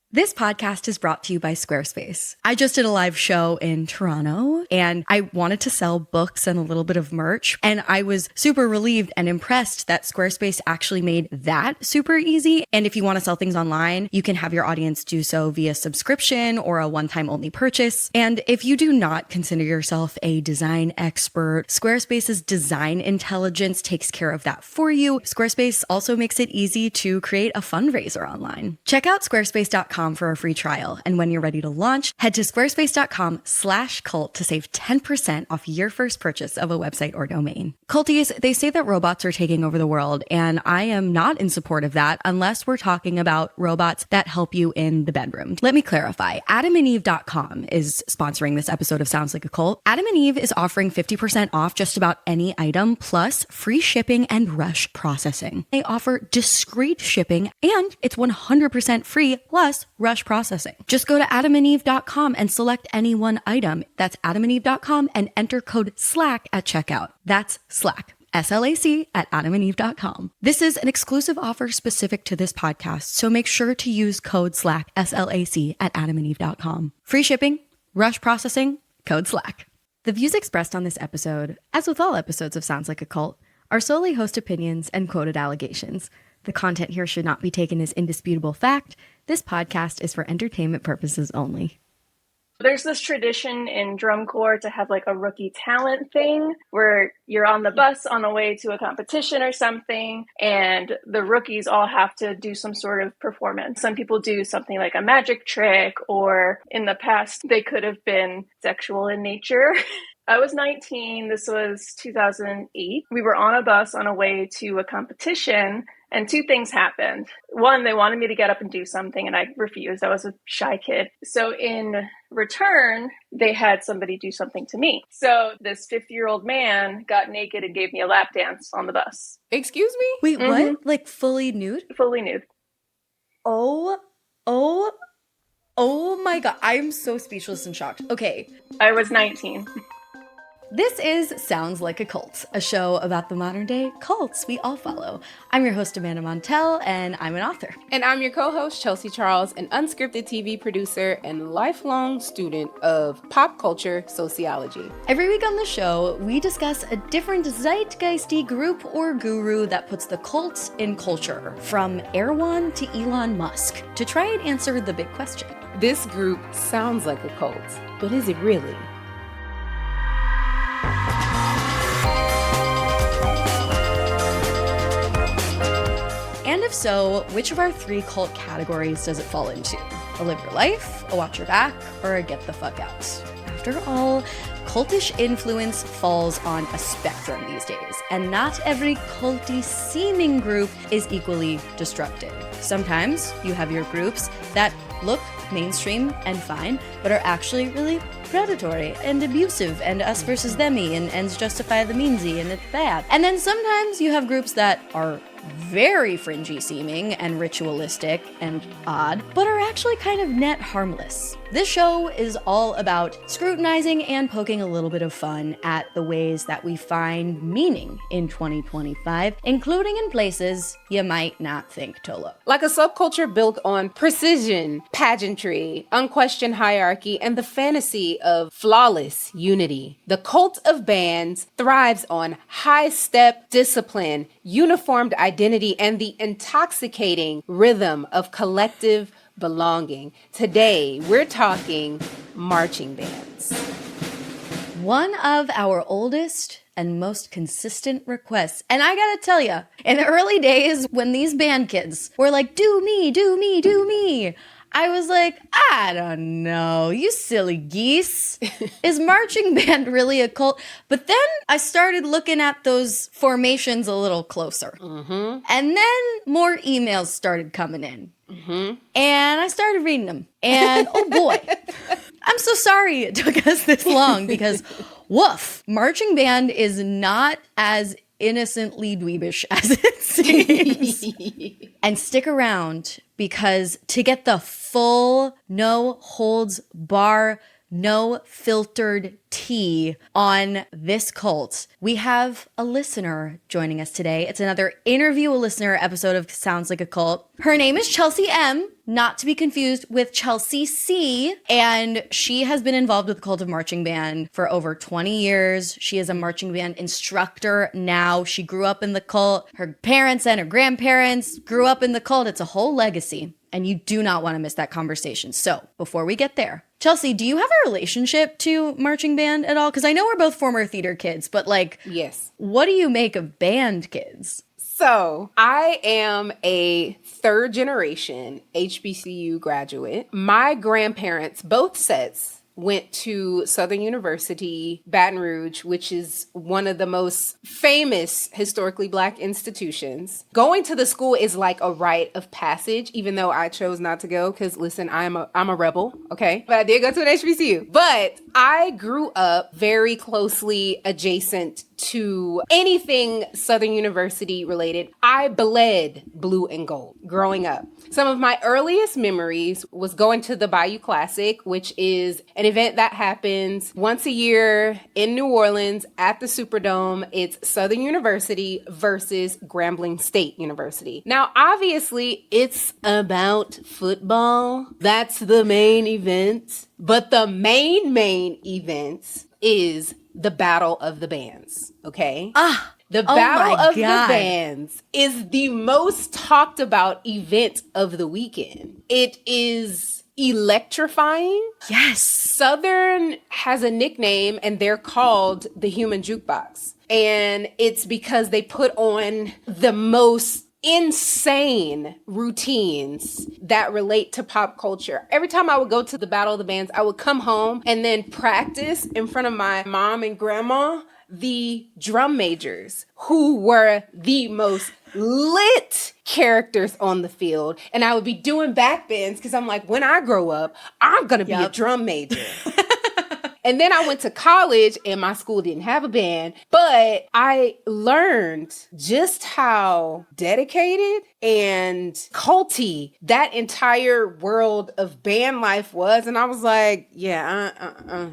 This podcast is brought to you by Squarespace. I just did a live show in Toronto and I wanted to sell books and a little bit of merch. And I was super relieved and impressed that Squarespace actually made that super easy. And if you want to sell things online, you can have your audience do so via subscription or a one-time only purchase. And if you do not consider yourself a design expert, Squarespace's design intelligence takes care of that for you. Squarespace also makes it easy to create a fundraiser online. Check out squarespace.com for a free trial. And when you're ready to launch, head to squarespace.com/cult to save 10% off your first purchase of a website or domain. Culties, they say that robots are taking over the world, and I am not in support of that unless we're talking about robots that help you in the bedroom. Let me clarify. AdamandEve.com is sponsoring this episode of Sounds Like a Cult. Adam and Eve is offering 50% off just about any item, plus free shipping and rush processing. They offer discreet shipping, and it's 100% free, plus rush processing. Just go to adamandeve.com and select any one item. That's adamandeve.com and enter code SLACK at checkout. That's SLACK. SLAC at adamandeve.com. This is an exclusive offer specific to this podcast, so make sure to use code SLACK, SLAC at adamandeve.com. Free shipping, rush processing, code SLACK. The views expressed on this episode, as with all episodes of Sounds Like a Cult, are solely host opinions and quoted allegations. The content here should not be taken as indisputable fact. This podcast is for entertainment purposes only. There's this tradition in drum corps to have like a rookie talent thing where you're on the bus on the way to a competition or something, and the rookies all have to do some sort of performance. Some people do something like a magic trick, or in the past, they could have been sexual in nature. I was 19. This was 2008. We were on a bus on a way to a competition, and two things happened. One, they wanted me to get up and do something, and I refused. I was a shy kid. So in return, they had somebody do something to me. So this 50-year-old man got naked and gave me a lap dance on the bus. Excuse me? Wait, what? Like fully nude? Fully nude. Oh my God. I'm so speechless and shocked. Okay. I was 19. This is Sounds Like a Cult, a show about the modern day cults we all follow. I'm your host, Amanda Montel, and I'm an author. And I'm your co-host, Chelsea Charles, an unscripted TV producer and lifelong student of pop culture sociology. Every week on the show, we discuss a different zeitgeisty group or guru that puts the cult in culture, from Erewhon to Elon Musk, to try and answer the big question. This group sounds like a cult, but is it really? And if so, which of our three cult categories does it fall into? A live your life, a watch your back, or a get the fuck out? After all, cultish influence falls on a spectrum these days, and not every culty-seeming group is equally destructive. Sometimes you have your groups that look mainstream and fine, but are actually really predatory and abusive and us versus themy and ends justify the meansy and it's bad. And then sometimes you have groups that are very fringy seeming and ritualistic and odd, but are actually kind of net harmless. This show is all about scrutinizing and poking a little bit of fun at the ways that we find meaning in 2025, including in places you might not think to look. Like a subculture built on precision, pageantry, unquestioned hierarchy, and the fantasy of flawless unity. The cult of bands thrives on high-step discipline, uniformed identity, and the intoxicating rhythm of collective belonging. Today, we're talking marching bands. One of our oldest and most consistent requests. And I gotta tell you, in the early days when these band kids were like, do me, do me, do me, I was like, I don't know, you silly geese. Is marching band really a cult? But then I started looking at those formations a little closer. And then more emails started coming in. And I started reading them. And oh boy, I'm so sorry it took us this long because woof, marching band is not as innocently dweebish as it seems. And stick around because to get the full, no holds bar no filtered tea on this cult. We have a listener joining us today. It's another Interview a Listener episode of Sounds Like a Cult. Her name is Chelsea M, not to be confused with Chelsea C, and she has been involved with the cult of marching band for over 20 years. She is a marching band instructor now. She grew up in the cult. Her parents and her grandparents grew up in the cult. It's a whole legacy, and you do not want to miss that conversation. So before we get there, Chelsea, do you have a relationship to marching band at all? Because I know we're both former theater kids, but like, yes. What do you make of band kids? So I am a third generation HBCU graduate. My grandparents, both sets, went to Southern University, Baton Rouge, which is one of the most famous historically Black institutions. Going to the school is like a rite of passage, even though I chose not to go because, listen, I'm a rebel, okay? But I did go to an HBCU. But I grew up very closely adjacent to anything Southern University related. I bled blue and gold growing up. Some of my earliest memories was going to the Bayou Classic, which is an event that happens once a year in New Orleans at the Superdome. It's Southern University versus Grambling State University. Now, obviously, it's about football. That's the main event. But the main event is the Battle of the Bands, okay? The Battle of the Bands is the most talked about event of the weekend. It is electrifying. Yes. Southern has a nickname and they're called the Human Jukebox. And it's because they put on the most insane routines that relate to pop culture. Every time I would go to the Battle of the Bands, I would come home and then practice in front of my mom and grandma the drum majors, who were the most lit characters on the field. And I would be doing backbends because I'm like, when I grow up, I'm going to be a drum major. And then I went to college and my school didn't have a band, but I learned just how dedicated and culty that entire world of band life was. And I was like, I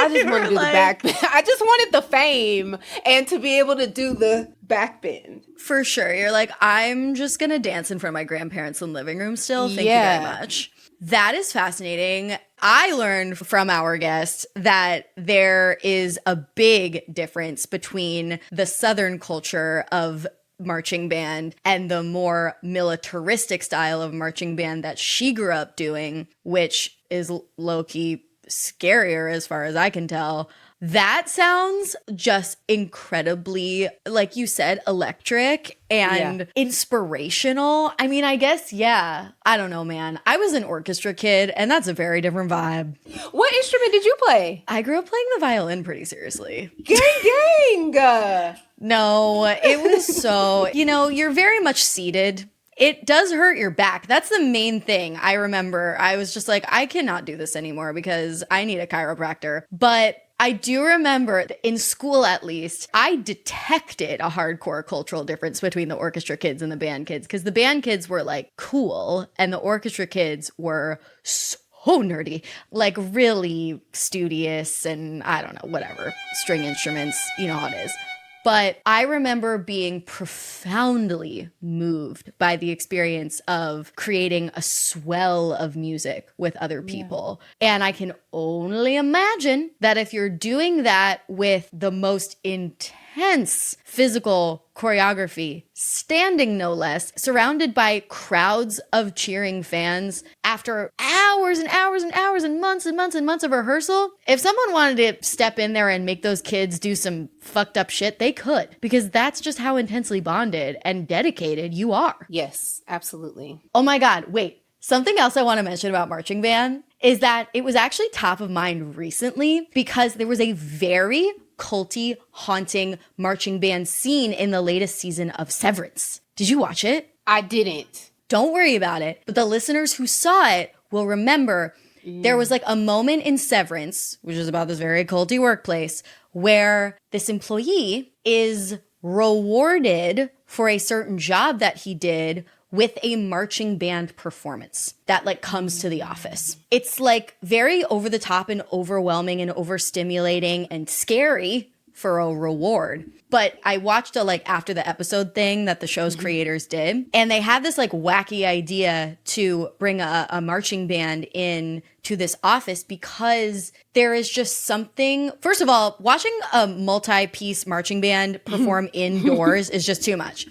just want to do the backbend. I just wanted the fame and to be able to do the backbend. For sure. You're like, I'm just going to dance in front of my grandparents in the living room still. Thank you very much. That is fascinating. I learned from our guest that there is a big difference between the Southern culture of marching band and the more militaristic style of marching band that she grew up doing, which is low-key scarier as far as I can tell. That sounds just incredibly, like you said, electric and inspirational. I mean, I guess, I don't know, man. I was an orchestra kid, and that's a very different vibe. What instrument did you play? I grew up playing the violin pretty seriously. Gang! No, it was so, you're very much seated. It does hurt your back. That's the main thing. I remember I was just like, I cannot do this anymore because I need a chiropractor. But I do remember in school, at least, I detected a hardcore cultural difference between the orchestra kids and the band kids, because the band kids were like cool and the orchestra kids were so nerdy, like really studious and I don't know, whatever, string instruments, you know how it is. But I remember being profoundly moved by the experience of creating a swell of music with other people. And I can only imagine that if you're doing that with the most intense physical choreography, standing no less, surrounded by crowds of cheering fans after hours and hours and hours and months and months and months of rehearsal, if someone wanted to step in there and make those kids do some fucked up shit, they could, because that's just how intensely bonded and dedicated you are. Yes, absolutely. Oh my God, wait. Something else I want to mention about marching band is that it was actually top of mind recently because there was a very culty, haunting marching band scene in the latest season of Severance. Did you watch it? I didn't. Don't worry about it. But the listeners who saw it will remember there was like a moment in Severance, which is about this very culty workplace, where this employee is rewarded for a certain job that he did with a marching band performance that like comes to the office. It's like very over the top and overwhelming and overstimulating and scary for a reward. But I watched a like after the episode thing that the show's creators did, and they had this like wacky idea to bring a marching band in to this office because there is just something, first of all, watching a multi-piece marching band perform indoors is just too much.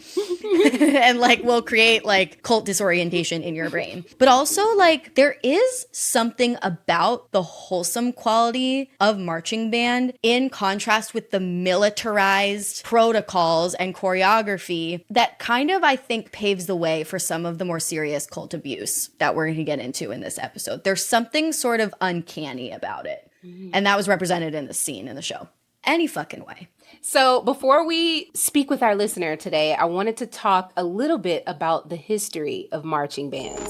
And like will create like cult disorientation in your brain. But also like there is something about the wholesome quality of marching band in contrast with the militarized protocols and choreography that kind of, I think, paves the way for some of the more serious cult abuse that we're going to get into in this episode. There's something sort of uncanny about it. And that was represented in the scene in the show. Any fucking way. So before we speak with our listener today, I wanted to talk a little bit about the history of marching bands.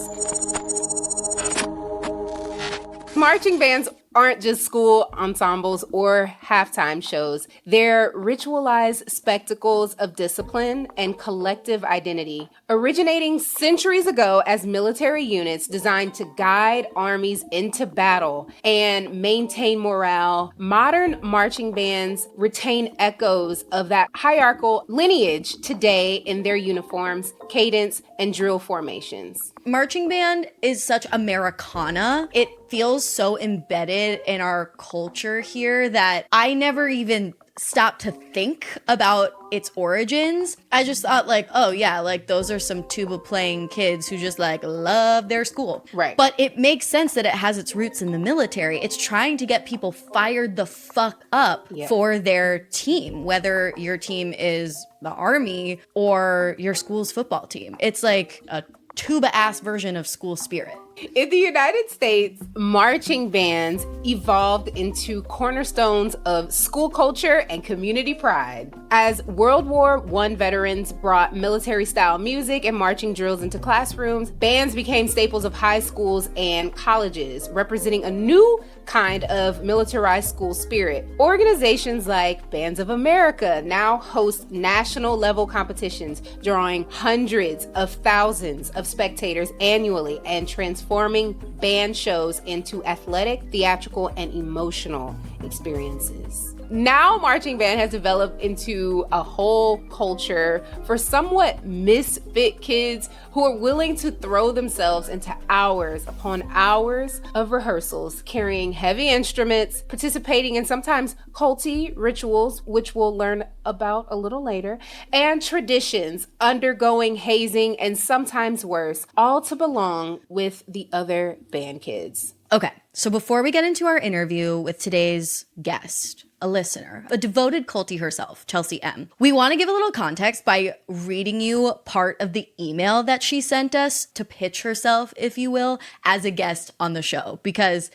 Marching bands aren't just school ensembles or halftime shows. They're ritualized spectacles of discipline and collective identity, originating centuries ago as military units designed to guide armies into battle and maintain morale. Modern marching bands retain echoes of that hierarchical lineage today in their uniforms, cadence, and drill formations. Marching band is such Americana. It feels so embedded in our culture here that I never even stopped to think about its origins. I just thought like, oh yeah, like those are some tuba playing kids who just like love their school. Right. But it makes sense that it has its roots in the military. It's trying to get people fired the fuck up for their team, whether your team is the army or your school's football team. It's like a tuba-ass version of school spirit. In the United States, marching bands evolved into cornerstones of school culture and community pride. As World War I veterans brought military-style music and marching drills into classrooms, bands became staples of high schools and colleges, representing a new kind of militarized school spirit. Organizations like Bands of America now host national-level competitions, drawing hundreds of thousands of spectators annually and transforming band shows into athletic, theatrical, and emotional experiences. Now, marching band has developed into a whole culture for somewhat misfit kids who are willing to throw themselves into hours upon hours of rehearsals, carrying heavy instruments, participating in sometimes culty rituals, which we'll learn about a little later, and traditions, undergoing hazing and sometimes worse, all to belong with the other band kids. Okay, so before we get into our interview with today's guest, a listener, a devoted cultie herself, Chelsea M, we want to give a little context by reading you part of the email that she sent us to pitch herself, if you will, as a guest on the show. Because,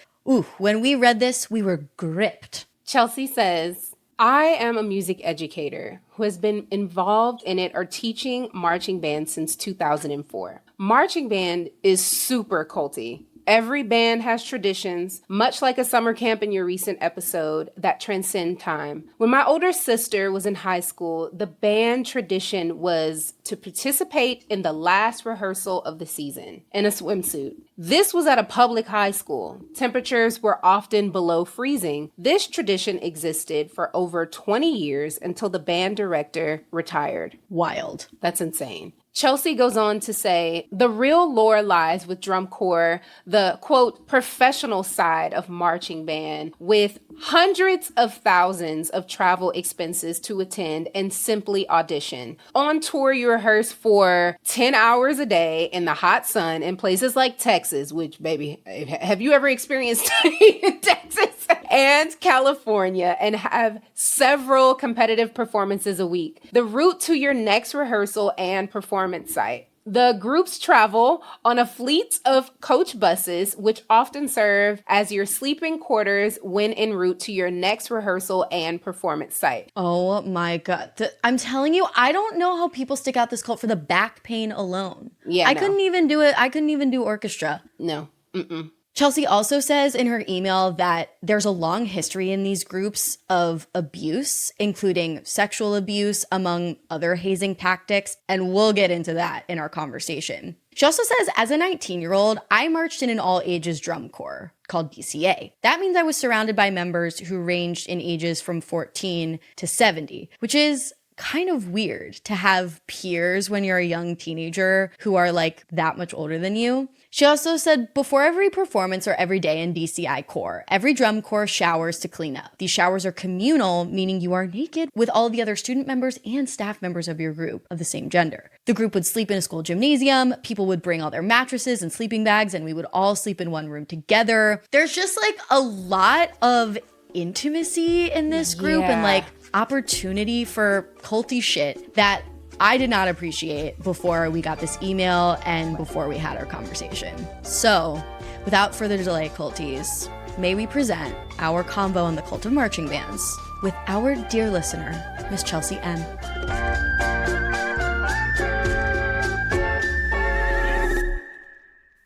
when we read this, we were gripped. Chelsea says, I am a music educator who has been involved in it or teaching marching band since 2004. Marching band is super culty. Every band has traditions, much like a summer camp in your recent episode, that transcend time. When my older sister was in high school, the band tradition was to participate in the last rehearsal of the season in a swimsuit. This was at a public high school. Temperatures were often below freezing. This tradition existed for over 20 years until the band director retired. Wild. That's insane. Chelsea goes on to say, the real lore lies with drum corps, the, quote, professional side of marching band, with hundreds of thousands of travel expenses to attend and simply audition. On tour, you rehearse for 10 hours a day in the hot sun in places like Texas, which, baby, have you ever experienced in Texas? And California, and have several competitive performances a week. The route to your next rehearsal and performance site. The groups travel on a fleet of coach buses, which often serve as your sleeping quarters when en route to your next rehearsal and performance site. Oh my God. I'm telling you, I don't know how people stick out this cult for the back pain alone. Yeah, I couldn't even do it. I couldn't even do orchestra. No. Mm-mm. Chelsea also says in her email that there's a long history in these groups of abuse, including sexual abuse, among other hazing tactics, and we'll get into that in our conversation. She also says, as a 19-year-old, I marched in an all-ages drum corps called DCA. That means I was surrounded by members who ranged in ages from 14 to 70, which is kind of weird to have peers when you're a young teenager who are like that much older than you. She also said before every performance or every day in DCI Corps, every drum corps showers to clean up. These showers are communal, meaning you are naked with all the other student members and staff members of your group of the same gender. The group would sleep in a school gymnasium, people would bring all their mattresses and sleeping bags, and we would all sleep in one room together. There's just like a lot of intimacy in this group and like opportunity for culty shit that I did not appreciate before we got this email and before we had our conversation. So, without further delay, culties, may we present our convo on the cult of marching bands with our dear listener, Miss Chelsea M.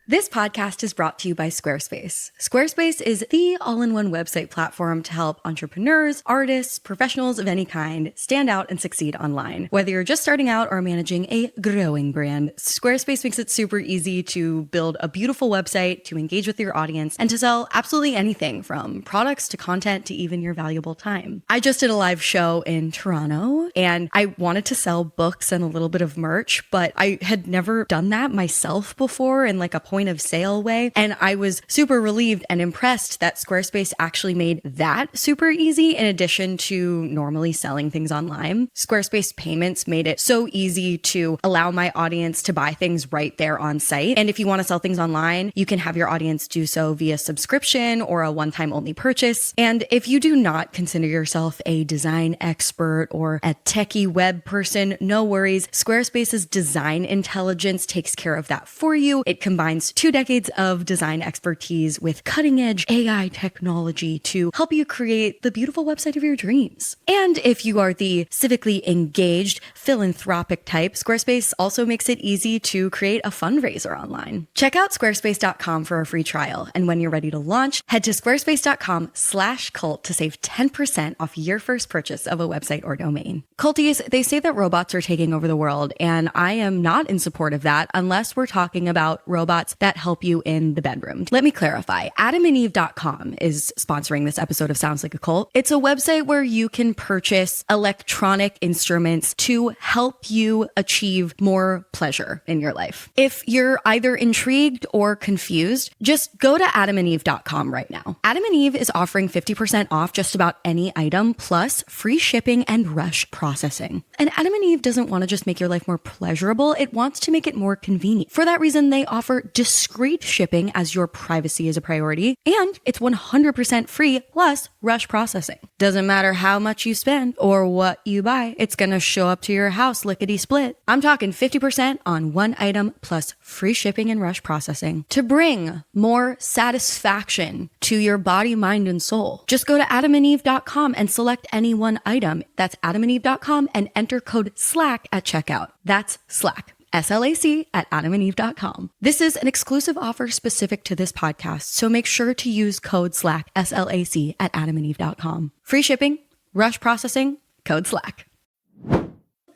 This podcast is brought to you by Squarespace. Squarespace is the all-in-one website platform to help entrepreneurs, artists, professionals of any kind stand out and succeed online. Whether you're just starting out or managing a growing brand, Squarespace makes it super easy to build a beautiful website, to engage with your audience, and to sell absolutely anything from products to content to even your valuable time. I just did a live show in Toronto and I wanted to sell books and a little bit of merch, but I had never done that myself before in like a point of sale way. And I was super relieved and impressed that Squarespace actually made that super easy in addition to normally selling things online. Squarespace payments made it so easy to allow my audience to buy things right there on site. And if you want to sell things online, you can have your audience do so via subscription or a one-time only purchase. And if you do not consider yourself a design expert or a techie web person, no worries. Squarespace's design intelligence takes care of that for you. It combines 2 decades of design expertise with cutting-edge AI technology to help you create the beautiful website of your dreams. And if you are the civically engaged, philanthropic type, Squarespace also makes it easy to create a fundraiser online. Check out squarespace.com for a free trial. And when you're ready to launch, head to squarespace.com/cult to save 10% off your first purchase of a website or domain. Culties, they say that robots are taking over the world, and I am not in support of that unless we're talking about robots that help you in the bedroom. Let me clarify. AdamandEve.com is sponsoring this episode of Sounds Like a Cult. It's a website where you can purchase electronic instruments to help you achieve more pleasure in your life. If you're either intrigued or confused, just go to AdamandEve.com right now. Adam and Eve is offering 50% off just about any item, plus free shipping and rush processing. And Adam and Eve doesn't want to just make your life more pleasurable, it wants to make it more convenient. For that reason, they offer discreet shipping as your privacy is a priority, and it's 100% free plus rush processing. Doesn't matter how much you spend or what you buy, it's gonna show up to your house lickety-split. I'm talking 50% on one item plus free shipping and rush processing. To bring more satisfaction to your body, mind, and soul, just go to adamandeve.com and select any one item. That's adamandeve.com and enter code SLACK at checkout. That's SLACK. SLAC at adamandeve.com. This is an exclusive offer specific to this podcast, so make sure to use code SLACK, SLAC at adamandeve.com. Free shipping, rush processing, code SLACK.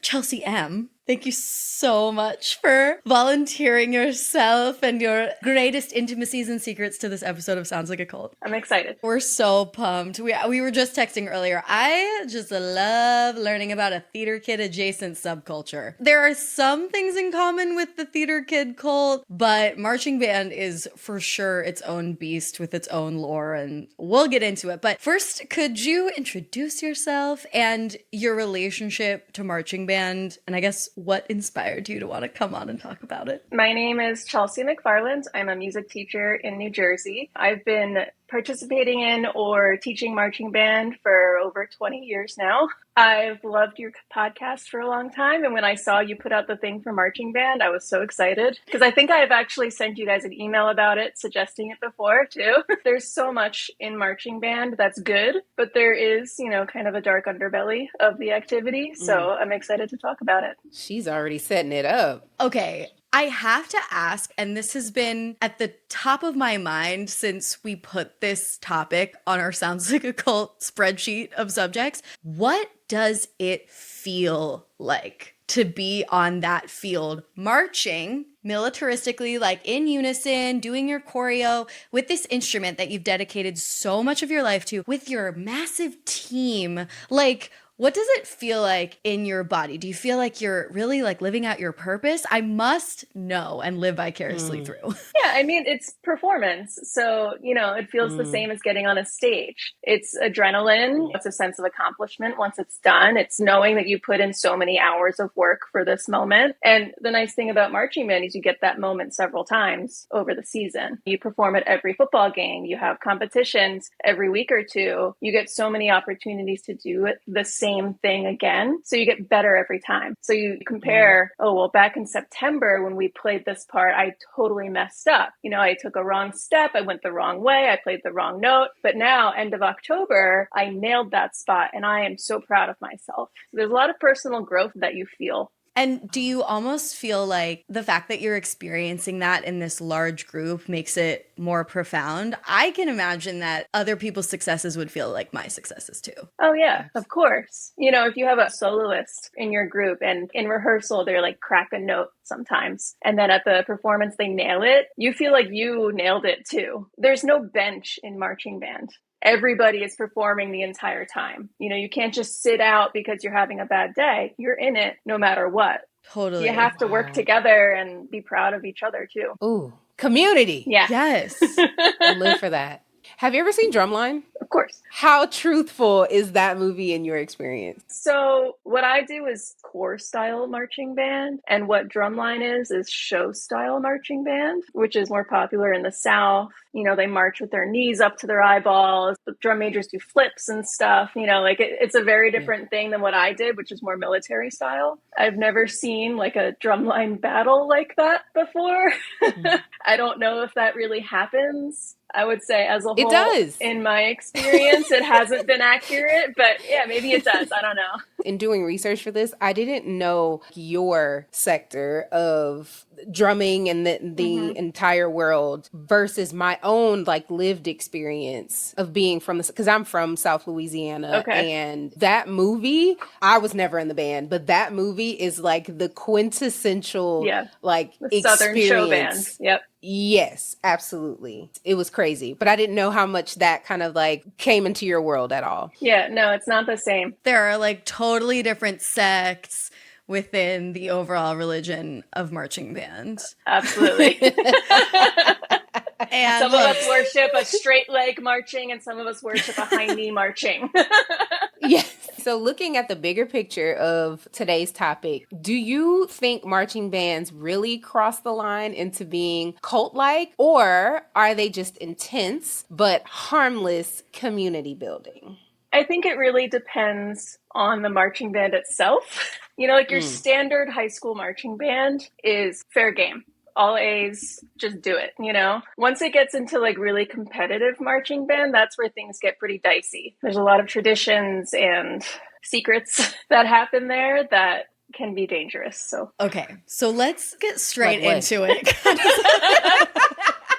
Chelsea M., thank you so much for volunteering yourself and your greatest intimacies and secrets to this episode of Sounds Like a Cult. I'm excited. We're so pumped. We were just texting earlier. I just love learning about a theater kid adjacent subculture. There are some things in common with the theater kid cult, but marching band is for sure its own beast with its own lore, and we'll get into it. But first, could you introduce yourself and your relationship to marching band, and I guess what inspired you to want to come on and talk about it? My name is Chelsea McFarland. I'm a music teacher in New Jersey. I've been participating in or teaching marching band for over 20 years now. I've loved your podcast for a long time, and when I saw you put out the thing for marching band, I was so excited because I think I've actually sent you guys an email about it, suggesting it before too. There's so much in marching band that's good, but there is, kind of a dark underbelly of the activity, so I'm excited to talk about it. She's already setting it up. Okay. I have to ask, and this has been at the top of my mind since we put this topic on our Sounds Like a Cult spreadsheet of subjects. What does it feel like to be on that field, marching militaristically, like in unison, doing your choreo with this instrument that you've dedicated so much of your life to, with your massive team? Like, what does it feel like in your body? Do you feel like you're really like living out your purpose? I must know and live vicariously through. Yeah, I mean, it's performance. So, it feels the same as getting on a stage. It's adrenaline. It's a sense of accomplishment once it's done. It's knowing that you put in so many hours of work for this moment. And the nice thing about marching band is you get that moment several times over the season. You perform at every football game. You have competitions every week or two. You get so many opportunities to do it the same thing again. So you get better every time. So you compare, back in September when we played this part, I totally messed up. I took a wrong step. I went the wrong way. I played the wrong note. But now, end of October, I nailed that spot and I am so proud of myself. So there's a lot of personal growth that you feel. And do you almost feel like the fact that you're experiencing that in this large group makes it more profound? I can imagine that other people's successes would feel like my successes too. Oh yeah, of course. If you have a soloist in your group and in rehearsal, they're like crack a note sometimes. And then at the performance, they nail it. You feel like you nailed it too. There's no bench in marching band. Everybody is performing the entire time. You can't just sit out because you're having a bad day. You're in it no matter what. Totally. You have to work together and be proud of each other too. Ooh, community. Yeah. Yes. I live for that. Have you ever seen Drumline? Of course. How truthful is that movie in your experience? So what I do is corps style marching band, and what Drumline is show style marching band, which is more popular in the South. They march with their knees up to their eyeballs. The drum majors do flips and stuff. It's a very different thing than what I did, which is more military style. I've never seen like a drumline battle like that before. I don't know if that really happens. I would say as a whole, it does. In my experience, it hasn't been accurate, but yeah, maybe it does. I don't know. In doing research for this, I didn't know your sector of drumming and the entire world versus my own like lived experience of being from because I'm from South Louisiana. Okay. And that movie, I was never in the band, but that movie is like the quintessential like the Southern show band. experience. Yep. Yes, absolutely. It was crazy, but I didn't know how much that kind of like came into your world at all. Yeah, no, it's not the same. There are like totally different sects within the overall religion of marching band. Absolutely. And some of us worship a straight leg marching and some of us worship a high knee marching. Yes. So looking at the bigger picture of today's topic, do you think marching bands really cross the line into being cult-like, or are they just intense but harmless community building? I think it really depends on the marching band itself. Your standard high school marching band is fair game. All A's, just do it, Once it gets into like really competitive marching band, that's where things get pretty dicey. There's a lot of traditions and secrets that happen there that can be dangerous. So okay, so let's get straight into it.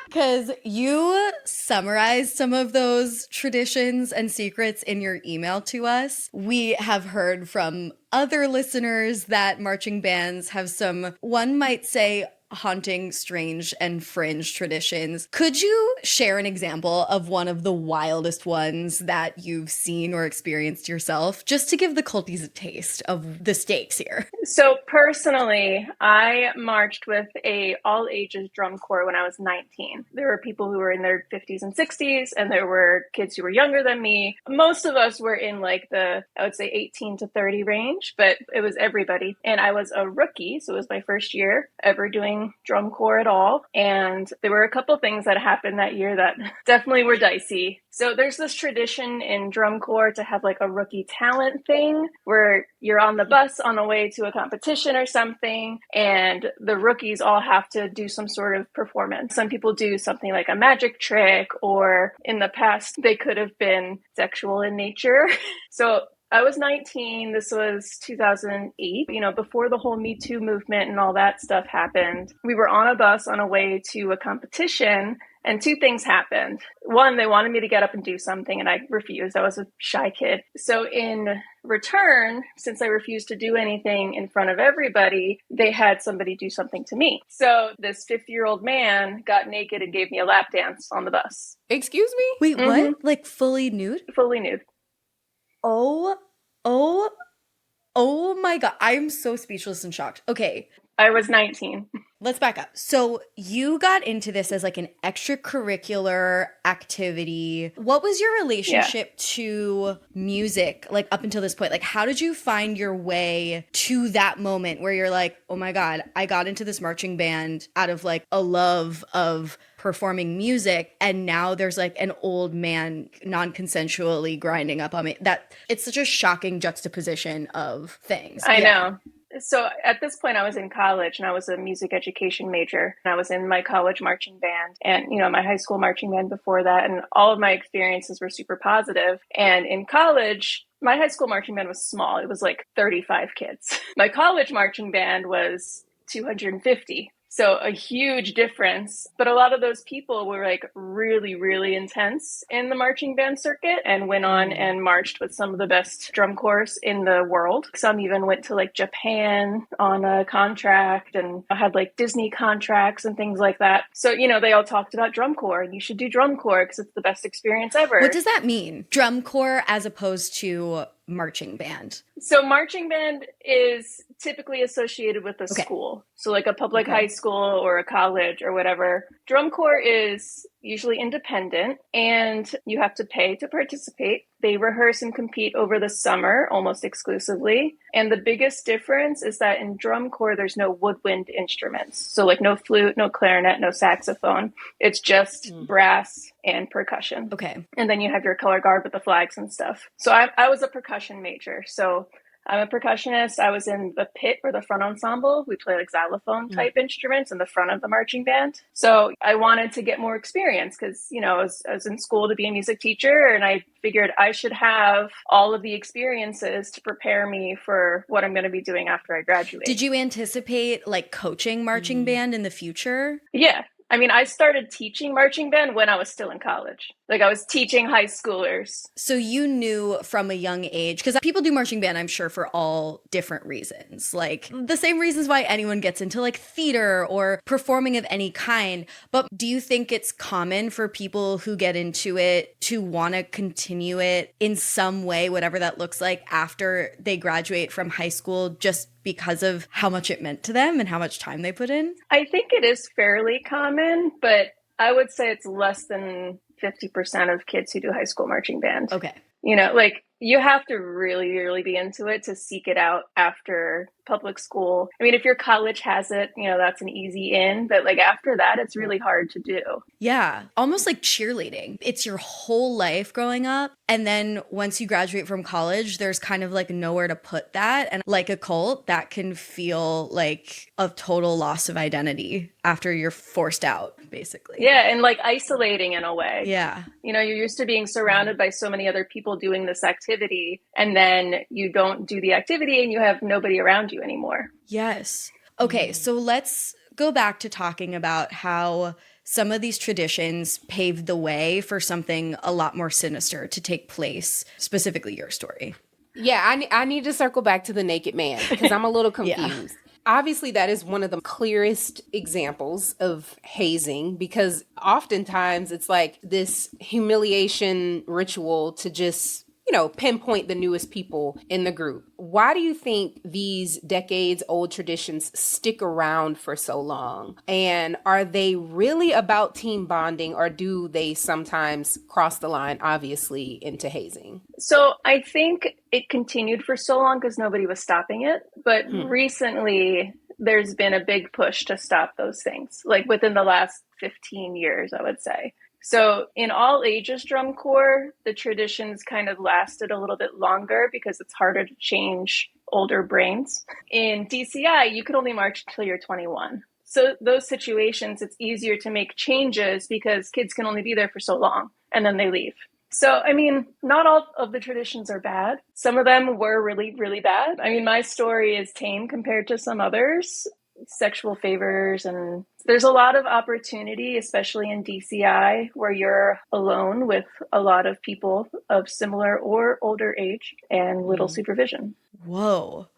Because you summarized some of those traditions and secrets in your email to us. We have heard from other listeners that marching bands have some, one might say, haunting, strange, and fringe traditions. Could you share an example of one of the wildest ones that you've seen or experienced yourself, just to give the culties a taste of the stakes here? So personally, I marched with a all ages drum corps when I was 19. There were people who were in their 50s and 60s, and there were kids who were younger than me. Most of us were in like the, I would say 18 to 30 range, but it was everybody. And I was a rookie, so it was my first year ever doing drum corps at all. And there were a couple things that happened that year that definitely were dicey. So there's this tradition in drum corps to have like a rookie talent thing where you're on the bus on the way to a competition or something, and the rookies all have to do some sort of performance. Some people do something like a magic trick, or in the past, they could have been sexual in nature. So I was 19. This was 2008. Before the whole Me Too movement and all that stuff happened, we were on a bus on a way to a competition, and two things happened. One, they wanted me to get up and do something, and I refused. I was a shy kid. So in return, since I refused to do anything in front of everybody, they had somebody do something to me. So this 50-year-old man got naked and gave me a lap dance on the bus. Excuse me? Wait, what? Like fully nude? Fully nude. Oh, oh, oh my God. I'm so speechless and shocked. Okay. I was 19. Let's back up. So you got into this as like an extracurricular activity. What was your relationship to music, like up until this point? Like, how did you find your way to that moment where you're like, oh my God, I got into this marching band out of like a love of performing music, and now there's like an old man non-consensually grinding up on me. That it's such a shocking juxtaposition of things. I know. So at this point, I was in college and I was a music education major. And I was in my college marching band and, my high school marching band before that. And all of my experiences were super positive. And in college, my high school marching band was small. It was like 35 kids. My college marching band was 250. So a huge difference. But a lot of those people were like really, really intense in the marching band circuit and went on and marched with some of the best drum corps in the world. Some even went to like Japan on a contract and had like Disney contracts and things like that. So, they all talked about drum corps and you should do drum corps because it's the best experience ever. What does that mean? Drum corps as opposed to marching band? So marching band is typically associated with a school. So like a public high school or a college or whatever. Drum corps is usually independent and you have to pay to participate. They rehearse and compete over the summer almost exclusively. And the biggest difference is that in drum corps, there's no woodwind instruments. So like no flute, no clarinet, no saxophone. It's just brass and percussion. Okay. And then you have your color guard with the flags and stuff. So I was a percussion major. So I'm a percussionist. I was in the pit or the front ensemble. We play like xylophone type instruments in the front of the marching band. So I wanted to get more experience because, I was in school to be a music teacher and I figured I should have all of the experiences to prepare me for what I'm going to be doing after I graduate. Did you anticipate like coaching marching band in the future? Yeah. I mean, I started teaching marching band when I was still in college. Like I was teaching high schoolers. So you knew from a young age, because people do marching band, I'm sure, for all different reasons. Like the same reasons why anyone gets into like theater or performing of any kind. But do you think it's common for people who get into it to want to continue it in some way, whatever that looks like, after they graduate from high school, just because of how much it meant to them and how much time they put in? I think it is fairly common, but I would say it's less than 50% of kids who do high school marching band. Okay. Like you have to really, really be into it to seek it out after public school. I mean, if your college has it, that's an easy in, but like after that, it's really hard to do. Yeah. Almost like cheerleading. It's your whole life growing up. And then once you graduate from college, there's kind of like nowhere to put that. And like a cult, that can feel like a total loss of identity after you're forced out, basically. Yeah. And like isolating in a way. Yeah. You're used to being surrounded by so many other people doing this activity, and then you don't do the activity and you have nobody around you anymore. Yes. Okay, so let's go back to talking about how some of these traditions paved the way for something a lot more sinister to take place, specifically your story. Yeah, I need to circle back to the naked man because I'm a little confused. Yeah. Obviously, that is one of the clearest examples of hazing because oftentimes it's like this humiliation ritual to just, pinpoint the newest people in the group. Why do you think these decades-old traditions stick around for so long? And are they really about team bonding, or do they sometimes cross the line, obviously, into hazing? So I think it continued for so long because nobody was stopping it. But recently, there's been a big push to stop those things, like within the last 15 years, I would say. So in all ages drum corps, the traditions kind of lasted a little bit longer because it's harder to change older brains. In DCI, you could only march until you're 21. So those situations, it's easier to make changes because kids can only be there for so long and then they leave. So, I mean, not all of the traditions are bad. Some of them were really, really bad. I mean, my story is tame compared to some others. Sexual favors, and there's a lot of opportunity, especially in DCI, where you're alone with a lot of people of similar or older age and little supervision. Whoa.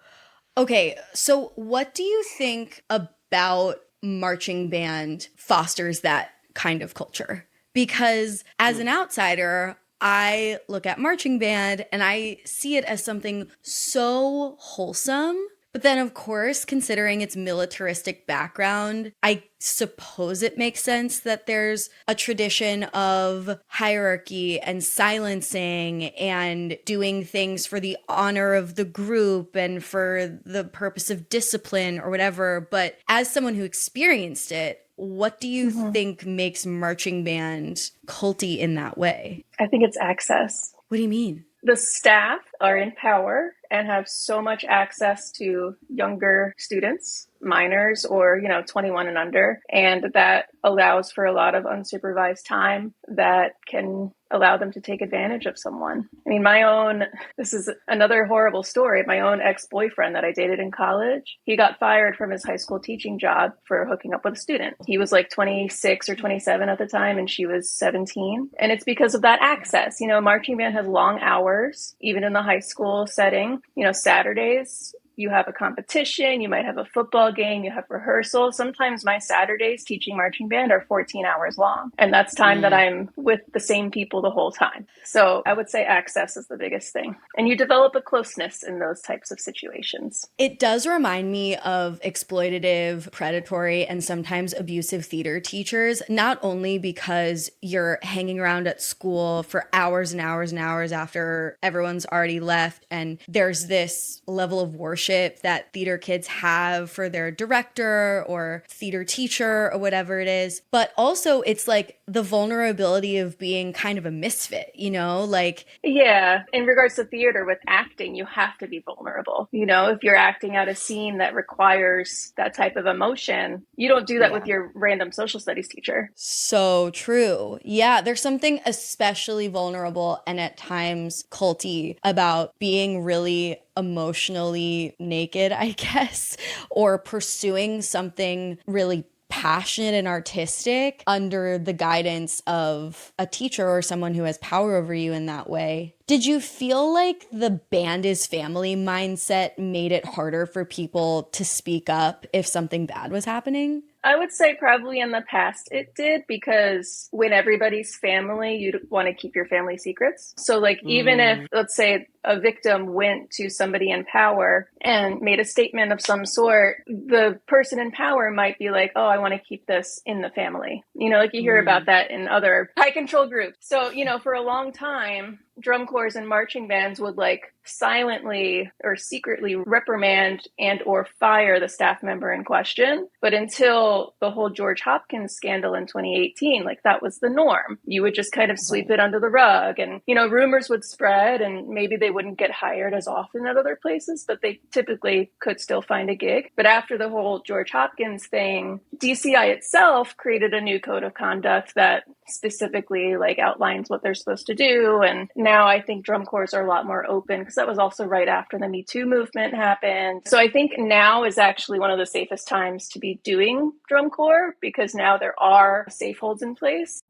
Okay, so what do you think about marching band fosters that kind of culture? Because as an outsider, I look at marching band and I see it as something so wholesome. But then, of course, considering its militaristic background, I suppose it makes sense that there's a tradition of hierarchy and silencing and doing things for the honor of the group and for the purpose of discipline or whatever. But as someone who experienced it, what do you think makes marching band culty in that way? I think it's access. What do you mean? The staff are in power and have so much access to younger students, minors, or, 21 and under. And that allows for a lot of unsupervised time that can allow them to take advantage of someone. I mean, this is another horrible story. My own ex-boyfriend that I dated in college, he got fired from his high school teaching job for hooking up with a student. He was like 26 or 27 at the time, and she was 17. And it's because of that access. Marching band has long hours, even in the high school setting. Saturdays, you have a competition, you might have a football game, you have rehearsals. Sometimes my Saturdays teaching marching band are 14 hours long. And that's time that I'm with the same people the whole time. So I would say access is the biggest thing. And you develop a closeness in those types of situations. It does remind me of exploitative, predatory, and sometimes abusive theater teachers, not only because you're hanging around at school for hours and hours and hours after everyone's already left, and there's this level of worship that theater kids have for their director or theater teacher or whatever it is. But also it's like the vulnerability of being kind of a misfit, Yeah, in regards to theater with acting, you have to be vulnerable. If you're acting out a scene that requires that type of emotion, you don't do that with your random social studies teacher. So true. Yeah, there's something especially vulnerable and at times culty about being really emotionally naked, I guess, or pursuing something really passionate and artistic under the guidance of a teacher or someone who has power over you in that way. Did you feel like the band is family mindset made it harder for people to speak up if something bad was happening? I would say probably in the past it did, because when everybody's family, you want to keep your family secrets. So even if, let's say, a victim went to somebody in power and made a statement of some sort, the person in power might be like, oh, I want to keep this in the family. You hear about that in other high control groups. So, for a long time, drum corps and marching bands would silently or secretly reprimand and or fire the staff member in question. But until the whole George Hopkins scandal in 2018, that was the norm. You would just kind of sweep it under the rug, and, rumors would spread, and maybe they wouldn't get hired as often at other places, but they typically could still find a gig. But after the whole George Hopkins thing, DCI itself created a new code of conduct that specifically outlines what they're supposed to do. And now I think drum corps are a lot more open, because that was also right after the Me Too movement happened. So I think now is actually one of the safest times to be doing drum corps, because now there are safe holds in place.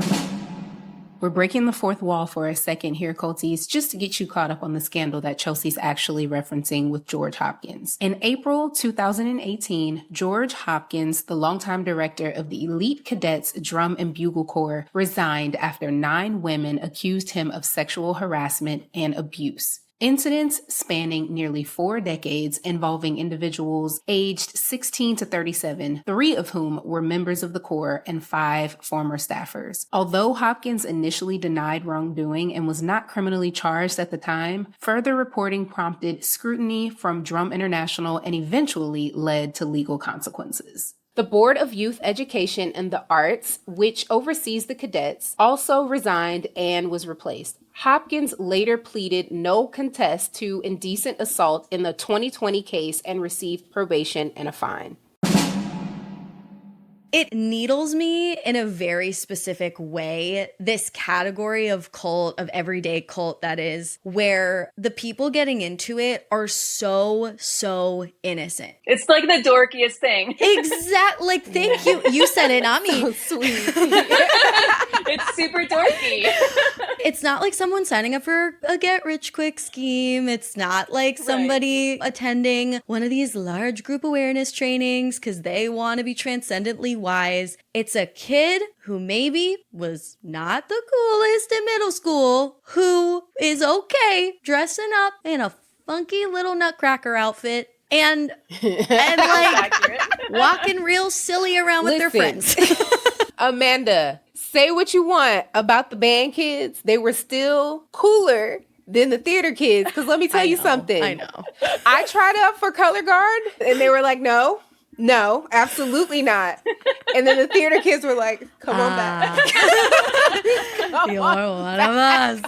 We're breaking the fourth wall for a second here, Culties, just to get you caught up on the scandal that Chelsea's actually referencing with George Hopkins. In April 2018, George Hopkins, the longtime director of the Elite Cadets Drum and Bugle Corps, resigned after 9 women accused him of sexual harassment and abuse. Incidents spanning nearly 4 decades involving individuals aged 16 to 37, 3 of whom were members of the Corps and 5 former staffers. Although Hopkins initially denied wrongdoing and was not criminally charged at the time, further reporting prompted scrutiny from Drum International and eventually led to legal consequences. The Board of Youth Education and the Arts, which oversees the cadets, also resigned and was replaced. Hopkins later pleaded no contest to indecent assault in the 2020 case and received probation and a fine. It needles me in a very specific way, this category of cult, of everyday cult that is, where the people getting into it are so innocent. It's like the dorkiest thing. Exactly. Like, thank you. You said it, not me. So sweet. It's super dorky. It's not like someone signing up for a get-rich-quick scheme. It's not like somebody attending one of these large group awareness trainings because they want to be transcendently wise. It's a kid who maybe was not the coolest in middle school, who is okay dressing up in a funky little nutcracker outfit and like walking real silly around with their friends. Amanda, say what you want about the band kids. They were still cooler than the theater kids. Because let me tell you something. I know. I tried out for color guard and they were like, no, absolutely not. And then the theater kids were like, come on back. You're one of us.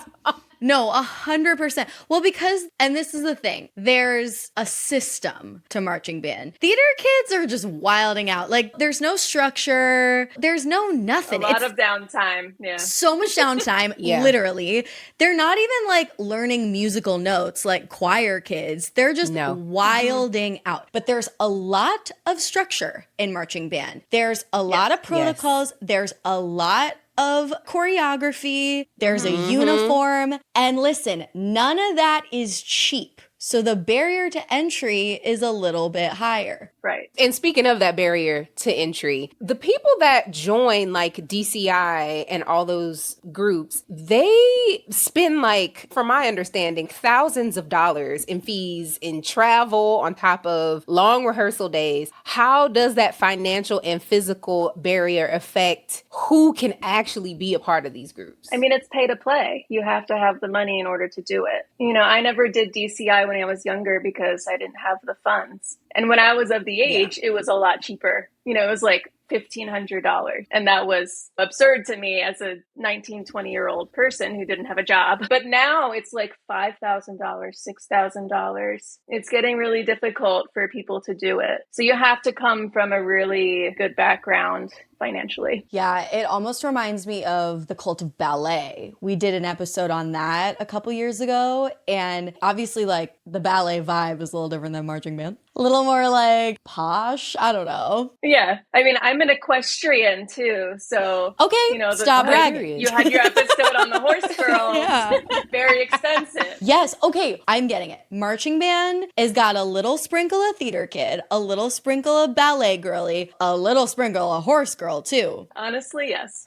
No, 100%. Well, because, and this is the thing, there's a system to marching band. Theater kids are just wilding out. Like, there's no structure. There's no nothing. A lot of downtime. Yeah. So much downtime, literally. They're not even like learning musical notes like choir kids. They're just wilding out. But there's a lot of structure in marching band. There's a lot of protocols. There's a lot of choreography, there's a uniform, and listen, none of that is cheap. So the barrier to entry is a little bit higher. Right. And speaking of that barrier to entry, the people that join like DCI and all those groups, they spend like, from my understanding, thousands of dollars in fees, in travel, on top of long rehearsal days. How does that financial and physical barrier affect who can actually be a part of these groups? I mean, it's pay to play. You have to have the money in order to do it. You know, I never did DCI when I was younger because I didn't have the funds. And when I was of the age, it was a lot cheaper. You know, it was like $1,500. And that was absurd to me as a 19, 20-year-old person who didn't have a job. But now it's like $5,000, $6,000. It's getting really difficult for people to do it. So you have to come from a really good background financially. Yeah, it almost reminds me of the cult of ballet. We did an episode on that a couple years ago. And obviously, like, the ballet vibe is a little different than marching band. A little more like posh. I don't know. Yeah. I mean, I'm an equestrian too. So, okay, you know, stop bragging. You had your episode on the horse girls. Yeah. Very expensive. Yes. Okay. I'm getting it. Marching band has got a little sprinkle of theater kid, a little sprinkle of ballet girly, a little sprinkle of horse girl too. Honestly, yes.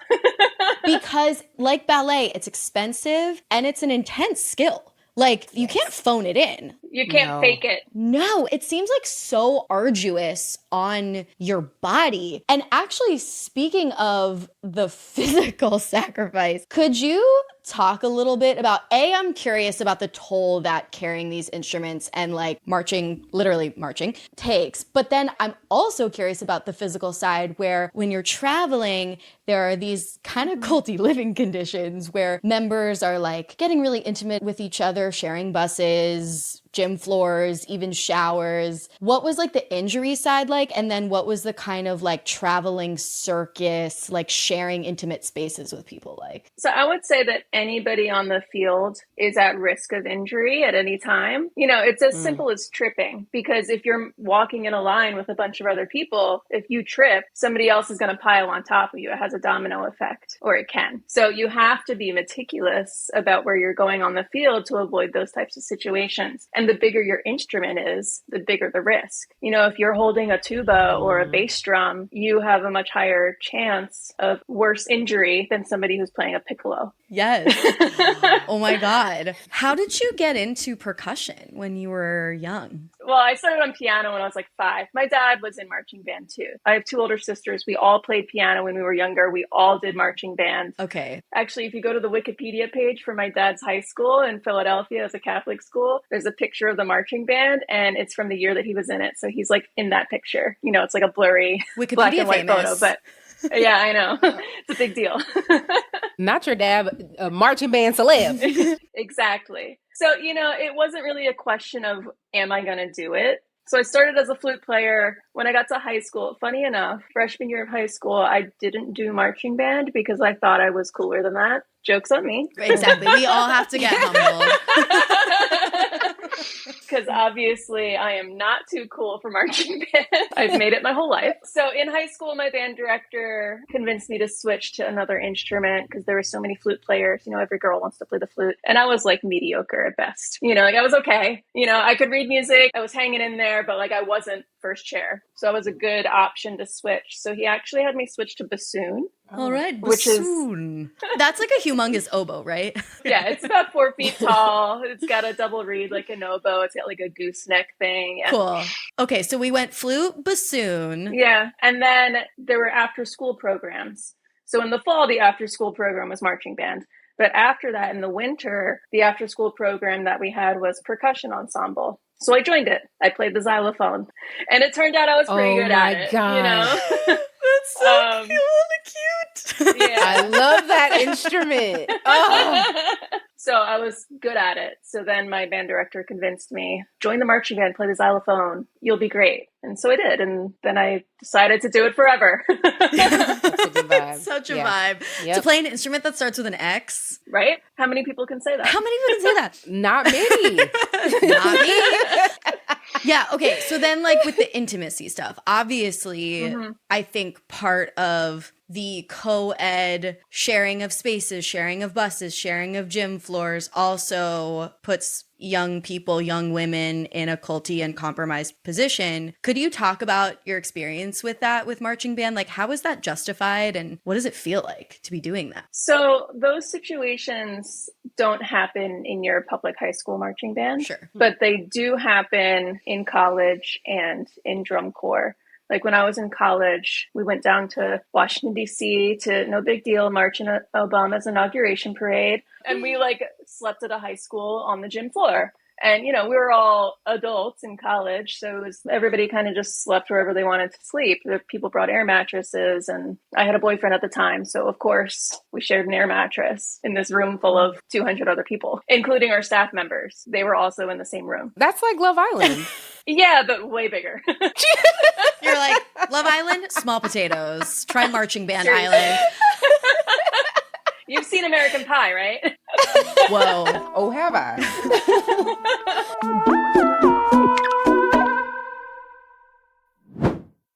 Because like ballet, it's expensive and it's an intense skill. Like, you can't phone it in. You can't fake it. No, it seems like so arduous on your body. And actually, speaking of the physical sacrifice, could you talk a little bit about, I'm curious about the toll that carrying these instruments and like marching, literally marching, takes. But then I'm also curious about the physical side where when you're traveling, there are these kind of culty living conditions where members are like getting really intimate with each other, sharing buses, gym floors, even showers. What was like the injury side like? And then what was the kind of like traveling circus, like sharing intimate spaces with people like? So I would say that anybody on the field is at risk of injury at any time. You know, it's as simple as tripping, because if you're walking in a line with a bunch of other people, if you trip, somebody else is going to pile on top of you. It has a domino effect, or it can. So you have to be meticulous about where you're going on the field to avoid those types of situations. And the bigger your instrument is, the bigger the risk. You know, if you're holding a tuba or a bass drum, you have a much higher chance of worse injury than somebody who's playing a piccolo. Yes. Oh my God. How did you get into percussion when you were young? Well, I started on piano when I was like 5. My dad was in marching band too. I have 2 older sisters. We all played piano when we were younger. We all did marching band. Okay. Actually, if you go to the Wikipedia page for my dad's high school in Philadelphia, as a Catholic school, there's a picture of the marching band and it's from the year that he was in it. So he's like in that picture. You know, it's like a blurry Wikipedia black and white famous. photo, but yeah, I know. It's a big deal. Not your dad, a marching band celeb. Exactly. So, you know, it wasn't really a question of, am I going to do it? So I started as a flute player. When I got to high school, funny enough, freshman year of high school, I didn't do marching band because I thought I was cooler than that. Joke's on me. Exactly. We all have to get humbled. Because obviously I am not too cool for marching band. I've made it my whole life. So in high school, my band director convinced me to switch to another instrument because there were so many flute players. You know, every girl wants to play the flute. And I was like mediocre at best. You know, like I was okay. You know, I could read music. I was hanging in there, but like I wasn't first chair. So I was a good option to switch. So he actually had me switch to bassoon. All right, Which is bassoon. That's like a humongous oboe, right? Yeah, it's about 4 feet tall. It's got a double reed like an oboe. It's got like a gooseneck thing. Yeah. Cool. Okay, so we went flute, bassoon. Yeah, and then there were after school programs. So in the fall, the after school program was marching band. But after that, in the winter, the after school program that we had was percussion ensemble. So I joined it. I played the xylophone. And it turned out I was pretty good at it. God. You know? That's so cute. Yeah. I love that instrument. Oh. So I was good at it. So then my band director convinced me, join the marching band, play the xylophone. You'll be great. And so I did. And then I decided to do it forever. That's a good vibe. Such a Yeah. vibe. Yep. To play an instrument that starts with an X. Right? How many people can say that? How many people can say that? Not many. Not me. Yeah, okay. So then like with the intimacy stuff, obviously, I think part of the co-ed sharing of spaces, sharing of buses, sharing of gym floors also puts young people, young women in a culty and compromised position. Could you talk about your experience with that with marching band? Like, how is that justified and what does it feel like to be doing that? So those situations don't happen in your public high school marching band, Sure. but they do happen in college and in drum corps. Like when I was in college, we went down to Washington, D.C. to no big deal, march in Obama's inauguration parade. And we like slept at a high school on the gym floor. And, you know, we were all adults in college. So it was, everybody kind of just slept wherever they wanted to sleep. The people brought air mattresses and I had a boyfriend at the time. So of course we shared an air mattress in this room full of 200 other people, including our staff members. They were also in the same room. That's like Love Island. Yeah, but way bigger. You're like, Love Island, small potatoes. Try marching band Seriously. island. You've seen American Pie, right? Whoa. Oh, have I?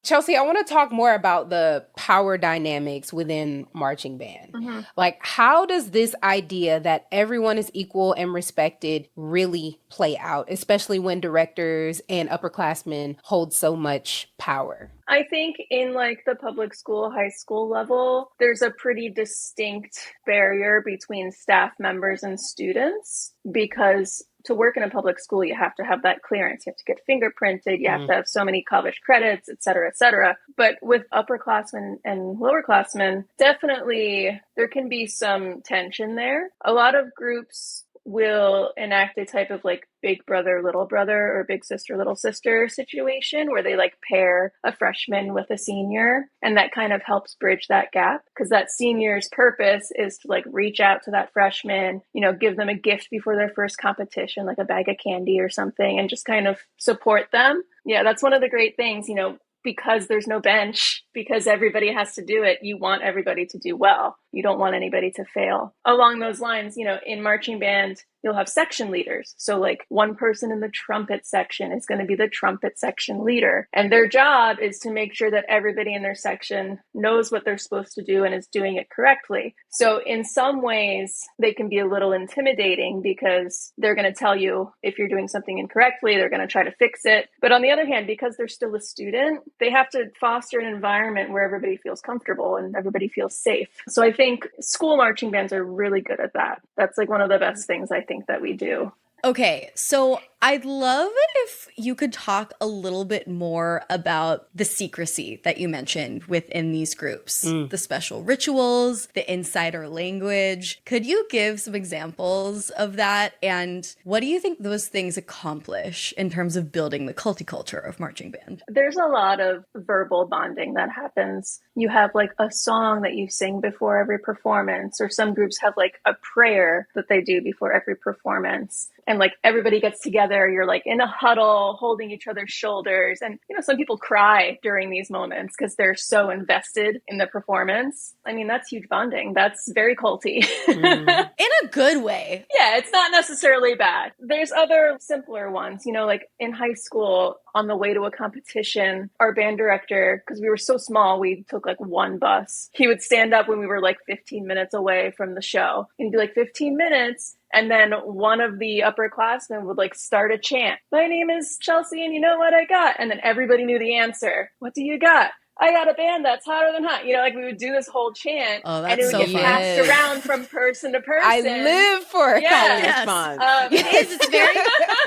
Chelsea, I want to talk more about the power dynamics within marching band. Like, how does this idea that everyone is equal and respected really play out, especially when directors and upperclassmen hold so much power? I think in like the public school, high school level, there's a pretty distinct barrier between staff members and students because to work in a public school, you have to have that clearance. You have to get fingerprinted. You have to have so many college credits, et cetera, et cetera. But with upperclassmen and lowerclassmen, definitely there can be some tension there. A lot of groups will enact a type of like big brother, little brother or big sister, little sister situation where they like pair a freshman with a senior. And that kind of helps bridge that gap because that senior's purpose is to like reach out to that freshman, you know, give them a gift before their first competition, like a bag of candy or something, and just kind of support them. Yeah, that's one of the great things, you know, because there's no bench, because everybody has to do it, you want everybody to do well. You don't want anybody to fail. Along those lines, you know, in marching band, you'll have section leaders. So like one person in the trumpet section is going to be the trumpet section leader. And their job is to make sure that everybody in their section knows what they're supposed to do and is doing it correctly. So in some ways, they can be a little intimidating because they're going to tell you if you're doing something incorrectly, they're going to try to fix it. But on the other hand, because they're still a student, they have to foster an environment where everybody feels comfortable and everybody feels safe. So I think school marching bands are really good at that. That's like one of the best things I think that we do. Okay, so I'd love it if you could talk a little bit more about the secrecy that you mentioned within these groups, the special rituals, the insider language. Could you give some examples of that? And what do you think those things accomplish in terms of building the culty culture of marching band? There's a lot of verbal bonding that happens. You have like a song that you sing before every performance, or some groups have like a prayer that they do before every performance. And like everybody gets together together. You're like in a huddle, holding each other's shoulders. And, you know, some people cry during these moments because they're so invested in the performance. I mean, that's huge bonding. That's very culty. In a good way. Yeah, it's not necessarily bad. There's other simpler ones, you know, like in high school, on the way to a competition, our band director, because we were so small, we took like one bus. He would stand up when we were like 15 minutes away from the show and be like, 15 minutes. And then one of the upperclassmen would like start a chant. My name is Chelsea and you know what I got? And then everybody knew the answer. What do you got? I got a band that's hotter than hot. You know, like we would do this whole chant and it would get passed around from person to person. I live for a call response. It is. It's very,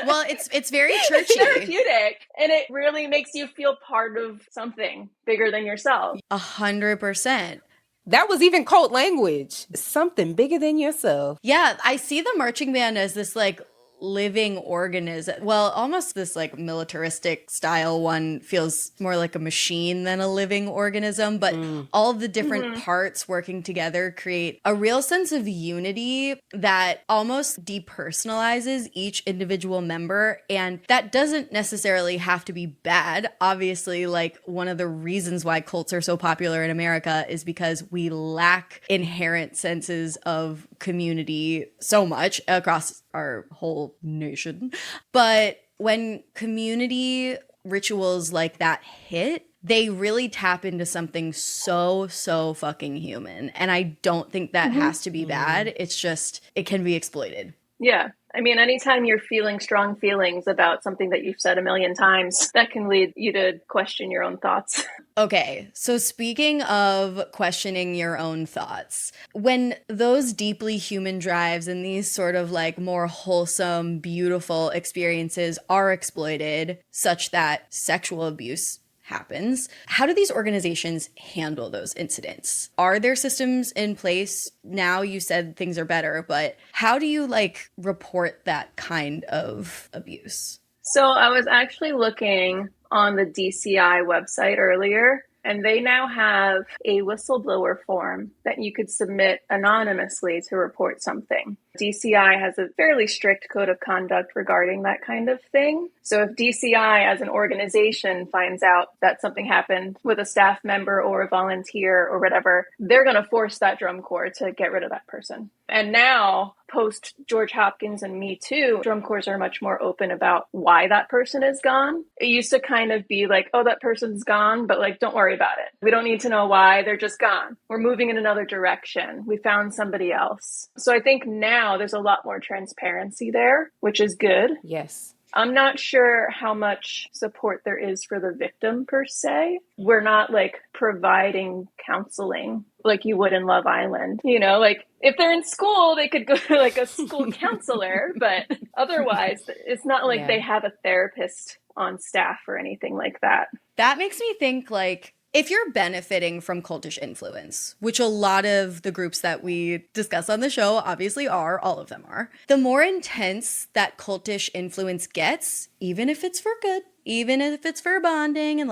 well, it's very churchy. It's therapeutic. And it really makes you feel part of something bigger than yourself. 100%. That was even cult language. Something bigger than yourself. Yeah, I see the marching band as this like living organism. Well, almost this like militaristic style one feels more like a machine than a living organism, but all the different parts working together create a real sense of unity that almost depersonalizes each individual member. And that doesn't necessarily have to be bad. Obviously, like one of the reasons why cults are so popular in America is because we lack inherent senses of community so much across our whole nation. But when community rituals like that hit, they really tap into something so fucking human. And I don't think that has to be bad. It's just, it can be exploited. Yeah. I mean, anytime you're feeling strong feelings about something that you've said a million times, that can lead you to question your own thoughts. Okay, so speaking of questioning your own thoughts, when those deeply human drives and these sort of like more wholesome, beautiful experiences are exploited such that sexual abuse happens, how do these organizations handle those incidents? Are there systems in place? Now you said things are better, but how do you like report that kind of abuse? So I was actually looking on the DCI website earlier, and they now have a whistleblower form that you could submit anonymously to report something. DCI has a fairly strict code of conduct regarding that kind of thing. So if DCI as an organization finds out that something happened with a staff member or a volunteer or whatever, they're going to force that drum corps to get rid of that person. And now, post George Hopkins and Me Too, drum corps are much more open about why that person is gone. It used to kind of be like, oh, that person's gone, but like, don't worry about it. We don't need to know why, they're just gone. We're moving in another direction. We found somebody else. So I think now there's a lot more transparency there, which is good. Yes. I'm not sure how much support there is for the victim per se. We're not like providing counseling like you would in Love Island. You know, like if they're in school, they could go to like a school counselor, but otherwise it's not like they have a therapist on staff or anything like that. That makes me think like, if you're benefiting from cultish influence, which a lot of the groups that we discuss on the show obviously are, all of them are, the more intense that cultish influence gets, even if it's for good, even if it's for bonding and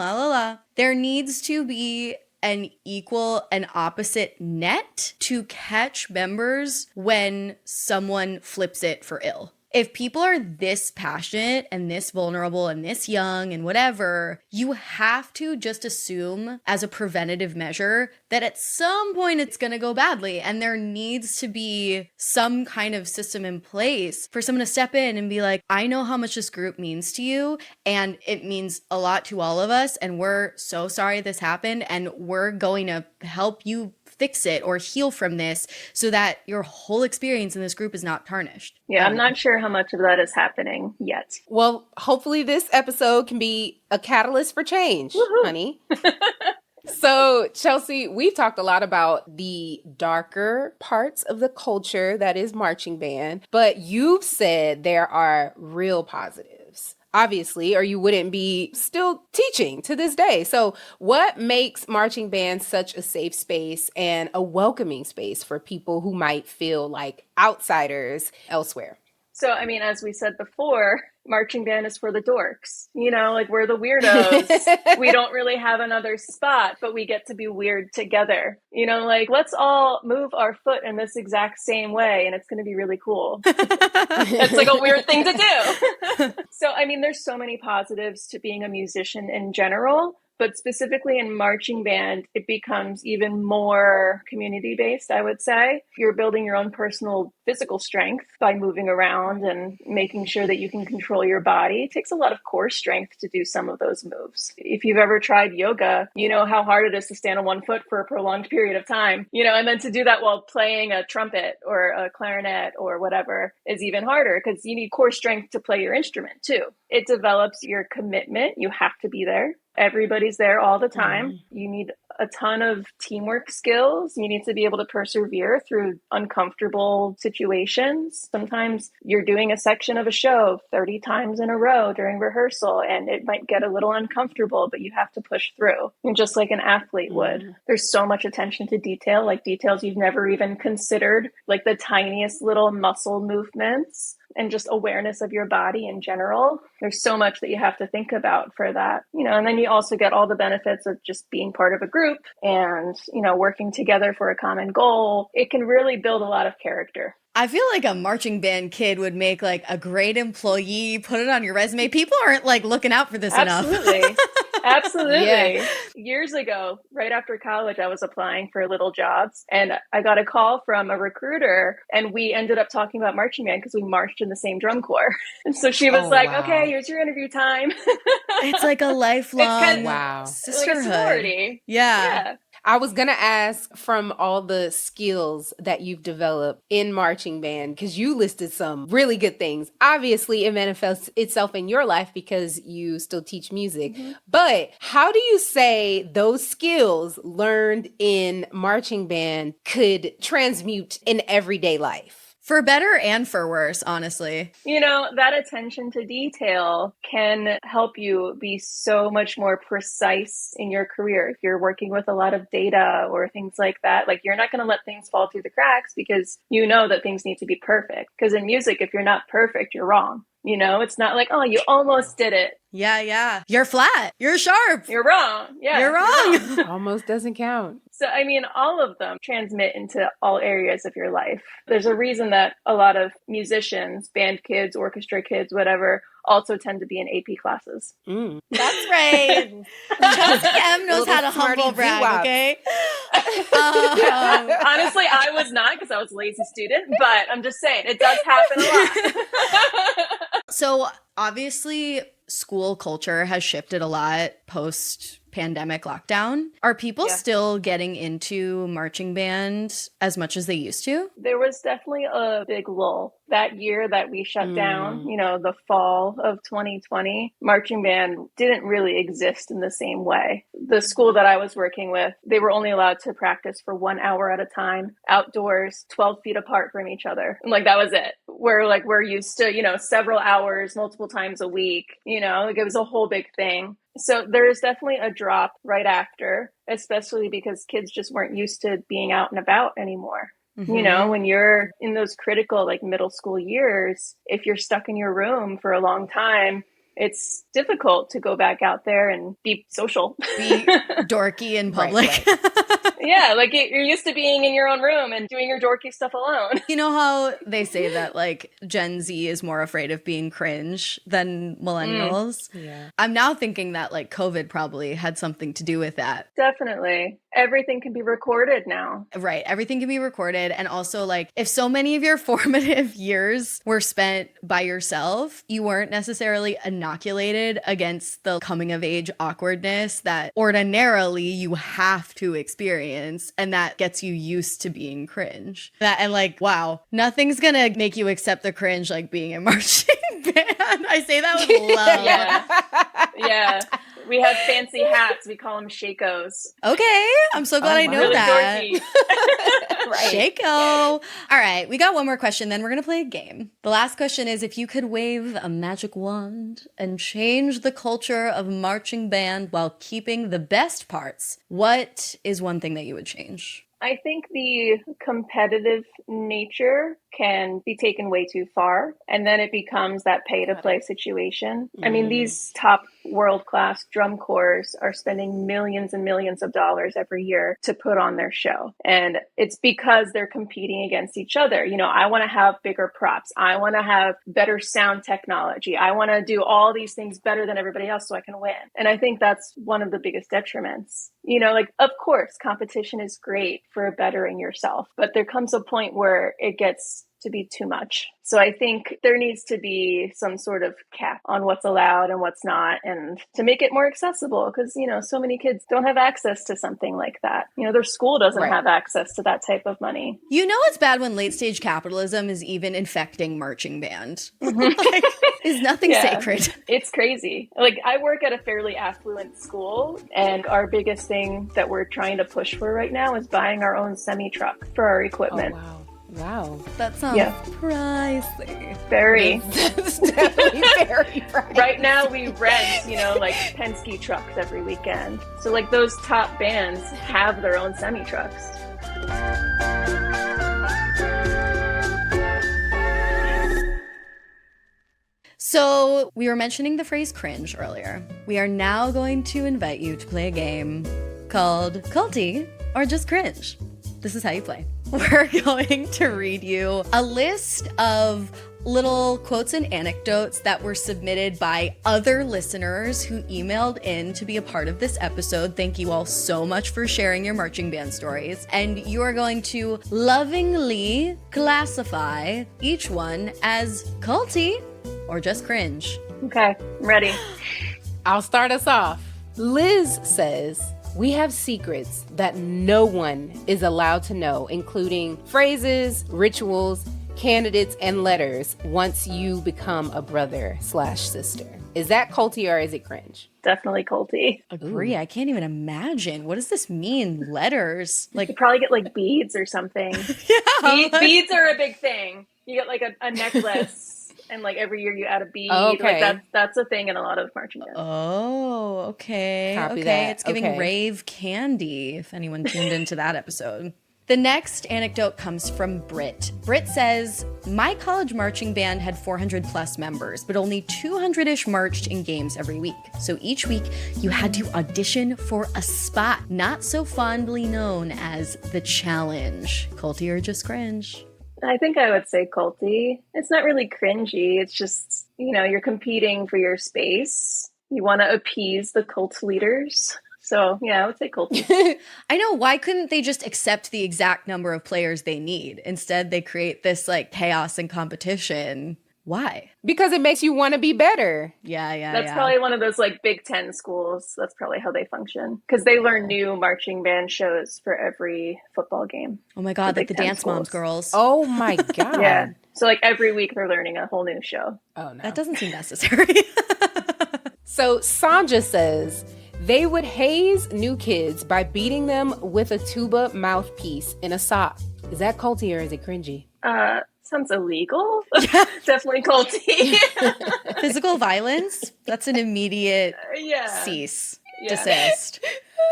there needs to be an equal and opposite net to catch members when someone flips it for ill. If people are this passionate and this vulnerable and this young and whatever, you have to just assume as a preventative measure that at some point it's going to go badly. And there needs to be some kind of system in place for someone to step in and be like, I know how much this group means to you. And it means a lot to all of us. And we're so sorry this happened. And we're going to help you fix it or heal from this so that your whole experience in this group is not tarnished. Yeah, I'm not sure how much of that is happening yet. Well, hopefully this episode can be a catalyst for change, honey. So, Chelsea, we've talked a lot about the darker parts of the culture that is marching band, but you've said there are real positives. Obviously, or you wouldn't be still teaching to this day. So what makes marching band such a safe space and a welcoming space for people who might feel like outsiders elsewhere? So, I mean, as we said before, marching band is for the dorks. You know, like we're the weirdos. We don't really have another spot, but we get to be weird together. You know, like let's all move our foot in this exact same way and it's going to be really cool. It's like a weird thing to do. So, I mean, there's so many positives to being a musician in general. But specifically in marching band, it becomes even more community-based, I would say. You're building your own personal physical strength by moving around and making sure that you can control your body. It takes a lot of core strength to do some of those moves. If you've ever tried yoga, you know how hard it is to stand on one foot for a prolonged period of time, you know, and then to do that while playing a trumpet or a clarinet or whatever is even harder because you need core strength to play your instrument too. It develops your commitment. You have to be there. Everybody's there all the time. You need a ton of teamwork skills. You need to be able to persevere through uncomfortable situations. Sometimes you're doing a section of a show 30 times in a row during rehearsal, and it might get a little uncomfortable, but you have to push through. And just like an athlete would. There's so much attention to detail, like details you've never even considered, like the tiniest little muscle movements. And just awareness of your body in general. There's so much that you have to think about for that, you know, and then you also get all the benefits of just being part of a group and, you know, working together for a common goal. It can really build a lot of character. I feel like a marching band kid would make like a great employee, put it on your resume. People aren't like looking out for this enough. Absolutely. Yeah. Years ago, right after college, I was applying for little jobs and I got a call from a recruiter and we ended up talking about marching band because we marched in the same drum corps. And so she was okay, here's your interview time. It's like a lifelong Like sisterhood. a sorority. Yeah. I was going to ask from all the skills that you've developed in marching band, because you listed some really good things. Obviously, it manifests itself in your life because you still teach music. But how do you say those skills learned in marching band could transmute in everyday life? For better and for worse, honestly. You know, that attention to detail can help you be so much more precise in your career. If you're working with a lot of data or things like that, like you're not going to let things fall through the cracks because you know that things need to be perfect. Because in music, if you're not perfect, you're wrong. You know, it's not like, oh, you almost did it. Yeah. You're flat. You're sharp. You're wrong. Yeah. You're wrong. Almost doesn't count. So, I mean, all of them transmit into all areas of your life. There's a reason that a lot of musicians, band kids, orchestra kids, whatever, also tend to be in AP classes. That's right. Chelsea M knows how to humble brag, okay? Honestly, I was not because I was a lazy student, but I'm just saying it does happen a lot. So obviously school culture has shifted a lot post-pandemic lockdown. Are people still getting into marching band as much as they used to? There was definitely a big lull. That year that we shut down, you know, the fall of 2020, marching band didn't really exist in the same way. The school that I was working with, they were only allowed to practice for 1 hour at a time, outdoors, 12 feet apart from each other. And like, that was it. We're used to, you know, several hours, multiple times a week, you know, like it was a whole big thing. So there's definitely a drop right after, especially because kids just weren't used to being out and about anymore. You know, when you're in those critical, like middle school years, if you're stuck in your room for a long time, it's difficult to go back out there and be social. Be dorky in public. Right. Yeah, like you're used to being in your own room and doing your dorky stuff alone. You know how they say that like Gen Z is more afraid of being cringe than millennials? Yeah. I'm now thinking that like COVID probably had something to do with that. Definitely. Everything can be recorded now. Right. Everything can be recorded. And also like if so many of your formative years were spent by yourself, you weren't necessarily inoculated against the coming of age awkwardness that ordinarily you have to experience. And that gets you used to being cringe. And like, wow, nothing's gonna make you accept the cringe like being in marching band. I say that with love. Yeah. We have fancy hats. We call them Shakos. Okay. I'm so glad I know really that. dorky. Right. Shako. All right. We got one more question, then we're going to play a game. The last question is, if you could wave a magic wand and change the culture of marching band while keeping the best parts, what is one thing that you would change? I think the competitive nature can be taken way too far, and then it becomes that pay-to-play situation. I mean, these top world-class drum corps are spending millions and millions of dollars every year to put on their show. And it's because they're competing against each other. You know, I want to have bigger props. I want to have better sound technology. I want to do all these things better than everybody else so I can win. And I think that's one of the biggest detriments. You know, like, of course, competition is great for bettering yourself, but there comes a point where it gets to be too much. So I think there needs to be some sort of cap on what's allowed and what's not, and to make it more accessible, because, you know, so many kids don't have access to something like that. You know, their school doesn't have access to that type of money. You know, it's bad when late stage capitalism is even infecting marching band. Like, is nothing sacred. It's crazy. Like, I work at a fairly affluent school, and our biggest thing that we're trying to push for right now is buying our own semi-truck for our equipment. Oh, wow. That sounds pricey. Very. That's definitely very pricey. Right now we rent, you know, like Penske trucks every weekend. So like those top bands have their own semi-trucks. So we were mentioning the phrase cringe earlier. We are now going to invite you to play a game called Culty or Just Cringe. This is how you play. We're going to read you a list of little quotes and anecdotes that were submitted by other listeners who emailed in to be a part of this episode. Thank you all so much for sharing your marching band stories. And you are going to lovingly classify each one as culty or just cringe. Okay, I'm ready. I'll start us off. Liz says, we have secrets that no one is allowed to know, including phrases, rituals, candidates, and letters once you become a brother/sister. Is that culty or is it cringe? Definitely culty. Agree. I can't even imagine. What does this mean? Letters? Like, you probably get like beads or something. Beads are a big thing. You get like a necklace. And like every year you add a bead. Okay. Like that's a thing in a lot of marching bands. Oh, okay. Copy okay. that. It's giving Okay. rave candy, if anyone tuned into that episode. The next anecdote comes from Britt. Britt says, my college marching band had 400 plus members, but only 200-ish marched in games every week. So each week you had to audition for a spot, not so fondly known as the challenge. Culty or just cringe? I think I would say culty. It's not really cringy. It's just, you know, you're competing for your space. You want to appease the cult leaders. So, yeah, I would say culty. I know. Why couldn't they just accept the exact number of players they need? Instead, they create this like chaos and competition. Why? Because it makes you want to be better. Yeah. That's probably one of those like Big Ten schools. That's probably how they function. Because they learn new marching band shows for every football game. Oh my God, like the Big Ten Dance Moms schools. girls. Oh my God. Yeah. So like every week they're learning a whole new show. Oh no. That doesn't seem necessary. So Sandra says, they would haze new kids by beating them with a tuba mouthpiece in a sock. Is that culty or is it cringy? Sounds illegal. Definitely culty. Physical violence? That's an immediate cease. Desist.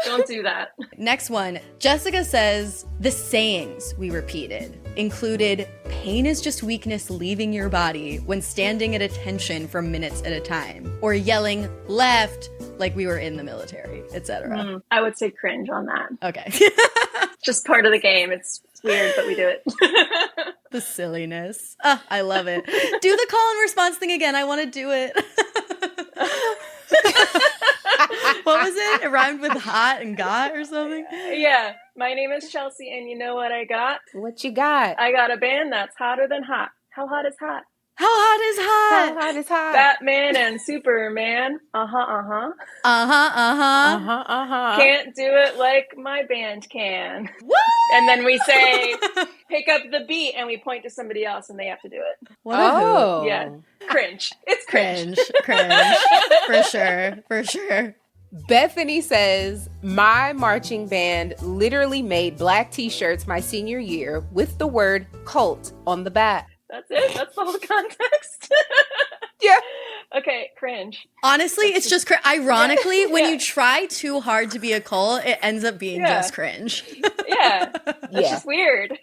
Don't do that. Next one. Jessica says, the sayings we repeated included, pain is just weakness leaving your body when standing at attention for minutes at a time, or yelling left like we were in the military, etc. I would say cringe on that. Okay. Just part of the game. It's weird, but we do it. The silliness. I love it. Do the call and response thing again. I want to do it. What was it? It rhymed with hot and got or something? Yeah. My name is Chelsea, and you know what I got? What you got? I got a band that's hotter than hot. How hot is hot? How hot is hot? How hot is hot? Batman and Superman. Uh-huh. Can't do it like my band can. Woo! And then we say, pick up the beat, and we point to somebody else, and they have to do it. What a hoot. Yeah. Cringe. It's cringe. Cringe. For sure. Bethany says, my marching band literally made black t-shirts my senior year with the word cult on the back. That's it. That's the whole context. Yeah. Okay, cringe. Honestly, it's just ironically, when Yeah. you try too hard to be a cult, it ends up being just cringe. Yeah. It's just weird.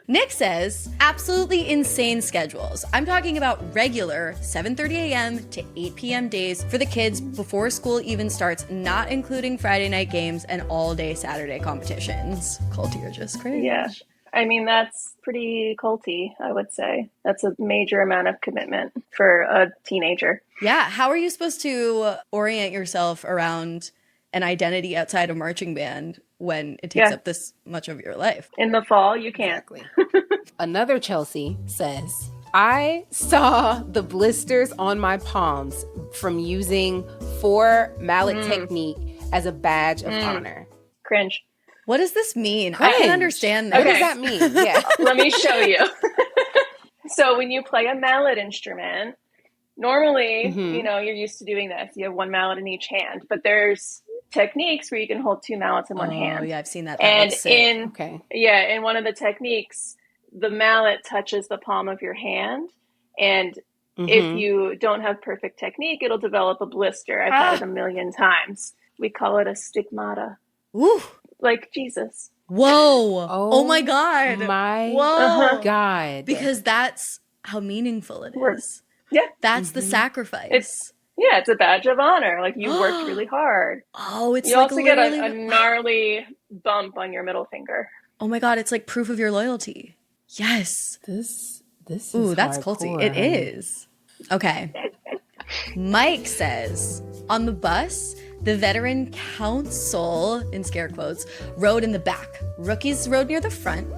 Nick says, absolutely insane schedules. I'm talking about regular 7:30 a.m. to 8 p.m. days for the kids before school even starts, not including Friday night games and all-day Saturday competitions. Culty or just cringe? Yeah. I mean, that's pretty culty, I would say. That's a major amount of commitment for a teenager. Yeah. How are you supposed to orient yourself around an identity outside of marching band when it takes up this much of your life? In the fall, you can't. Exactly. Another Chelsea says, I saw the blisters on my palms from using 4 mallet technique as a badge of honor. Cringe. What does this mean? Cringe. I can understand that. What does that mean? Yeah. Let me show you. So when you play a mallet instrument, normally, you know, you're used to doing this. You have 1 mallet in each hand, but there's techniques where you can hold 2 mallets in one hand. Oh, yeah, I've seen that. And in in one of the techniques, the mallet touches the palm of your hand, and if you don't have perfect technique, it'll develop a blister. I've had it a million times. We call it a stigmata. Ooh. Like Jesus. Whoa. Oh my God. My God. Because that's how meaningful it is. Yeah. That's the sacrifice. It's a badge of honor. Like, you worked really hard. Oh, it's you like also get a gnarly bump on your middle finger. Oh my God, it's like proof of your loyalty. Yes. This is that's hardcore, culty. It is. Okay. Mike says, on the bus, the veteran council, in scare quotes, rode in the back. Rookies rode near the front,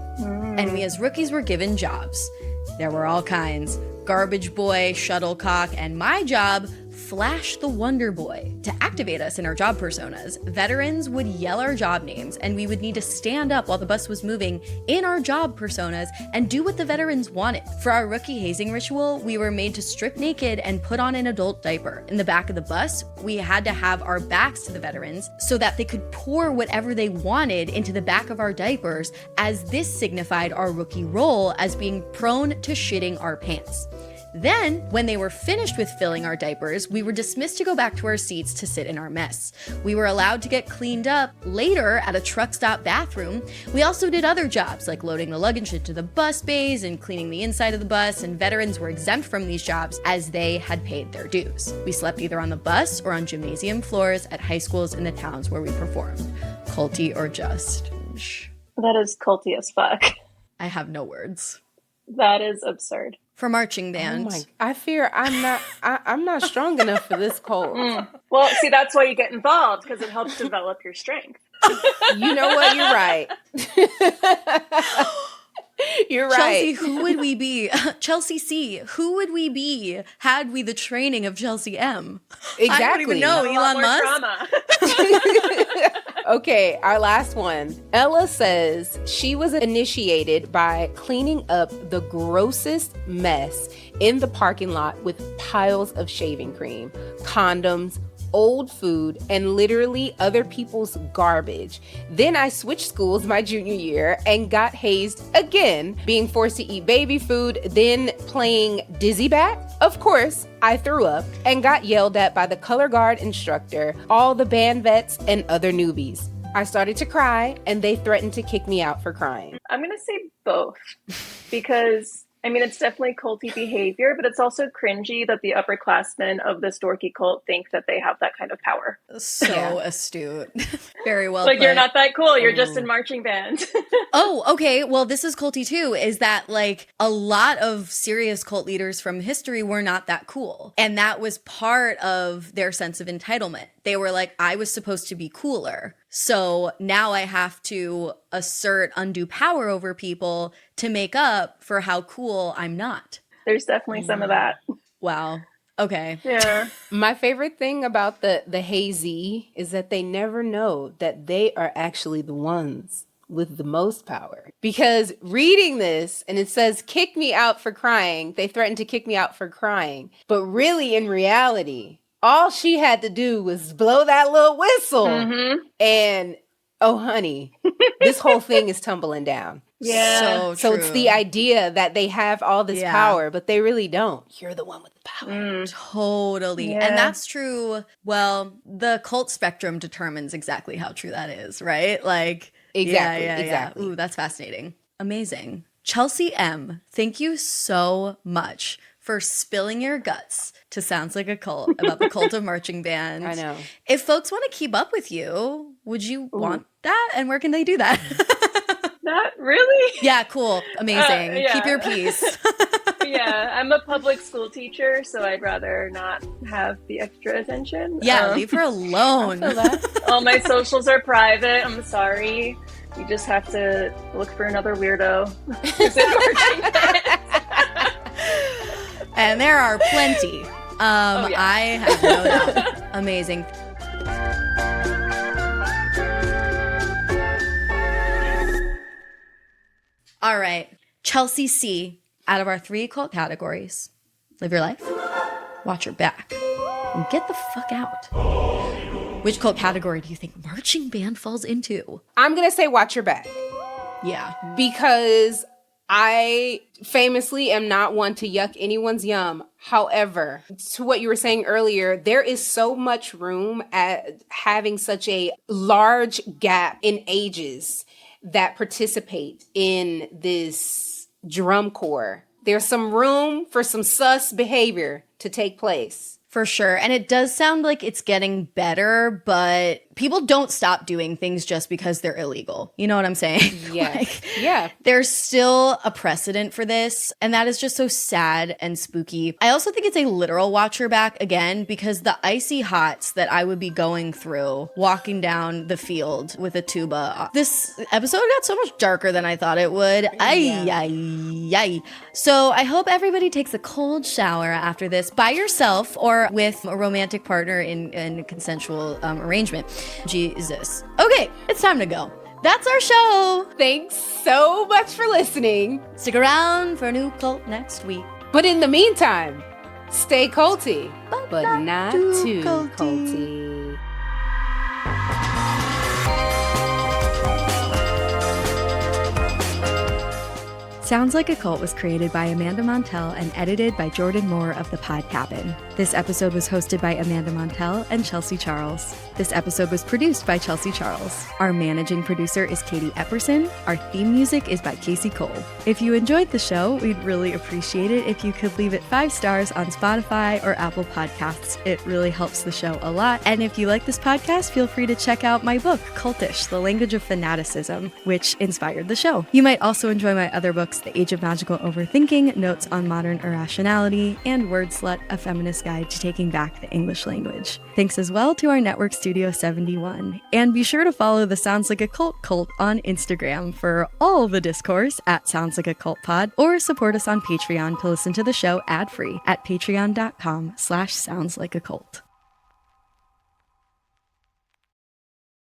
and we as rookies were given jobs. There were all kinds. Garbage boy, shuttlecock, and my job, Flash the Wonder Boy. To activate us in our job personas, veterans would yell our job names, and we would need to stand up while the bus was moving in our job personas and do what the veterans wanted. For our rookie hazing ritual, we were made to strip naked and put on an adult diaper. In the back of the bus, we had to have our backs to the veterans so that they could pour whatever they wanted into the back of our diapers, as this signified our rookie role as being prone to shitting our pants. Then, when they were finished with filling our diapers, we were dismissed to go back to our seats to sit in our mess. We were allowed to get cleaned up later at a truck stop bathroom. We also did other jobs like loading the luggage into the bus bays and cleaning the inside of the bus, and veterans were exempt from these jobs as they had paid their dues. We slept either on the bus or on gymnasium floors at high schools in the towns where we performed. Culty or just? That is culty as fuck. I have no words. That is absurd. For marching band. Oh my, I fear I'm not strong enough for this cult. Well, see, that's why you get involved, because it helps develop your strength. You know what? You're right. You're Chelsea, right. who would we be? Chelsea C, who would we be had we the training of Chelsea M? Exactly. I don't even know. Elon Musk? Trauma. Okay, our last one. Ella says she was initiated by cleaning up the grossest mess in the parking lot with piles of shaving cream, condoms, old food, and literally other people's garbage. Then I switched schools my junior year and got hazed again, being forced to eat baby food, then playing dizzy bat. Of course, I threw up and got yelled at by the color guard instructor, all the band vets, and other newbies. I started to cry, and they threatened to kick me out for crying. I'm going to say both, because I mean, it's definitely culty behavior, but it's also cringy that the upperclassmen of this dorky cult think that they have that kind of power. So astute. Very well Like, put. you're not that cool. You're just in marching band. Oh, okay. Well, this is culty too, is that like a lot of serious cult leaders from history were not that cool. And that was part of their sense of entitlement. They were like, I was supposed to be cooler. So now I have to assert undue power over people to make up for how cool I'm not. There's definitely some of that. Wow. Okay. Yeah. My favorite thing about the hazy is that they never know that they are actually the ones with the most power. Because reading this, and it says, kick me out for crying. They threatened to kick me out for crying. But really, in reality, all she had to do was blow that little whistle. And oh, honey, this whole thing is tumbling down. Yeah. So it's the idea that they have all this power, but they really don't. You're the one with the power. Totally. Yeah. And that's true. Well, the cult spectrum determines exactly how true that is, right? Like, Exactly. Ooh, that's fascinating. Amazing. Chelsea M., thank you so much for spilling your guts to Sounds Like a Cult about the cult of marching bands. I know. If folks want to keep up with you, would you want that? And where can they do that? Not really. Yeah, cool. Amazing. Yeah. Keep your peace. Yeah, I'm a public school teacher, so I'd rather not have the extra attention. Yeah, leave her alone. All my socials are private. I'm sorry. You just have to look for another weirdo. And there are plenty. I have no doubt. Amazing. All right. Chelsea C., out of our 3 cult categories, live your life, watch your back, and get the fuck out. Which cult category do you think marching band falls into? I'm going to say watch your back. Yeah. Because I famously am not one to yuck anyone's yum. However, to what you were saying earlier, there is so much room at having such a large gap in ages that participate in this drum corps. There's some room for some sus behavior to take place. For sure. And it does sound like it's getting better, but people don't stop doing things just because they're illegal. You know what I'm saying? Yeah. Yeah. There's still a precedent for this, and that is just so sad and spooky. I also think it's a literal watch your back again, because the icy hots that I would be going through walking down the field with a tuba. This episode got so much darker than I thought it would. Ay. So I hope everybody takes a cold shower after this by yourself or with a romantic partner in a consensual arrangement. Jesus. Okay, it's time to go. That's our show. Thanks so much for listening. Stick around for a new cult next week. But in the meantime, stay culty, but not too too culty. culty. Sounds Like a Cult was created by Amanda Montell and edited by Jordan Moore of The Pod Cabin. This episode was hosted by Amanda Montell and Chelsea Charles. This episode was produced by Chelsea Charles. Our managing producer is Katie Epperson. Our theme music is by Casey Cole. If you enjoyed the show, we'd really appreciate it if you could leave it 5 stars on Spotify or Apple Podcasts. It really helps the show a lot. And if you like this podcast, feel free to check out my book, Cultish, The Language of Fanaticism, which inspired the show. You might also enjoy my other books, The Age of Magical Overthinking, Notes on Modern Irrationality, and Word Slut, A Feminist Guide to Taking Back the English Language. Thanks as well to our network Studio 71. And be sure to follow the Sounds Like a Cult cult on Instagram for all the discourse at Sounds Like a Cult Pod, or support us on Patreon to listen to the show ad-free at patreon.com/soundslikeacult.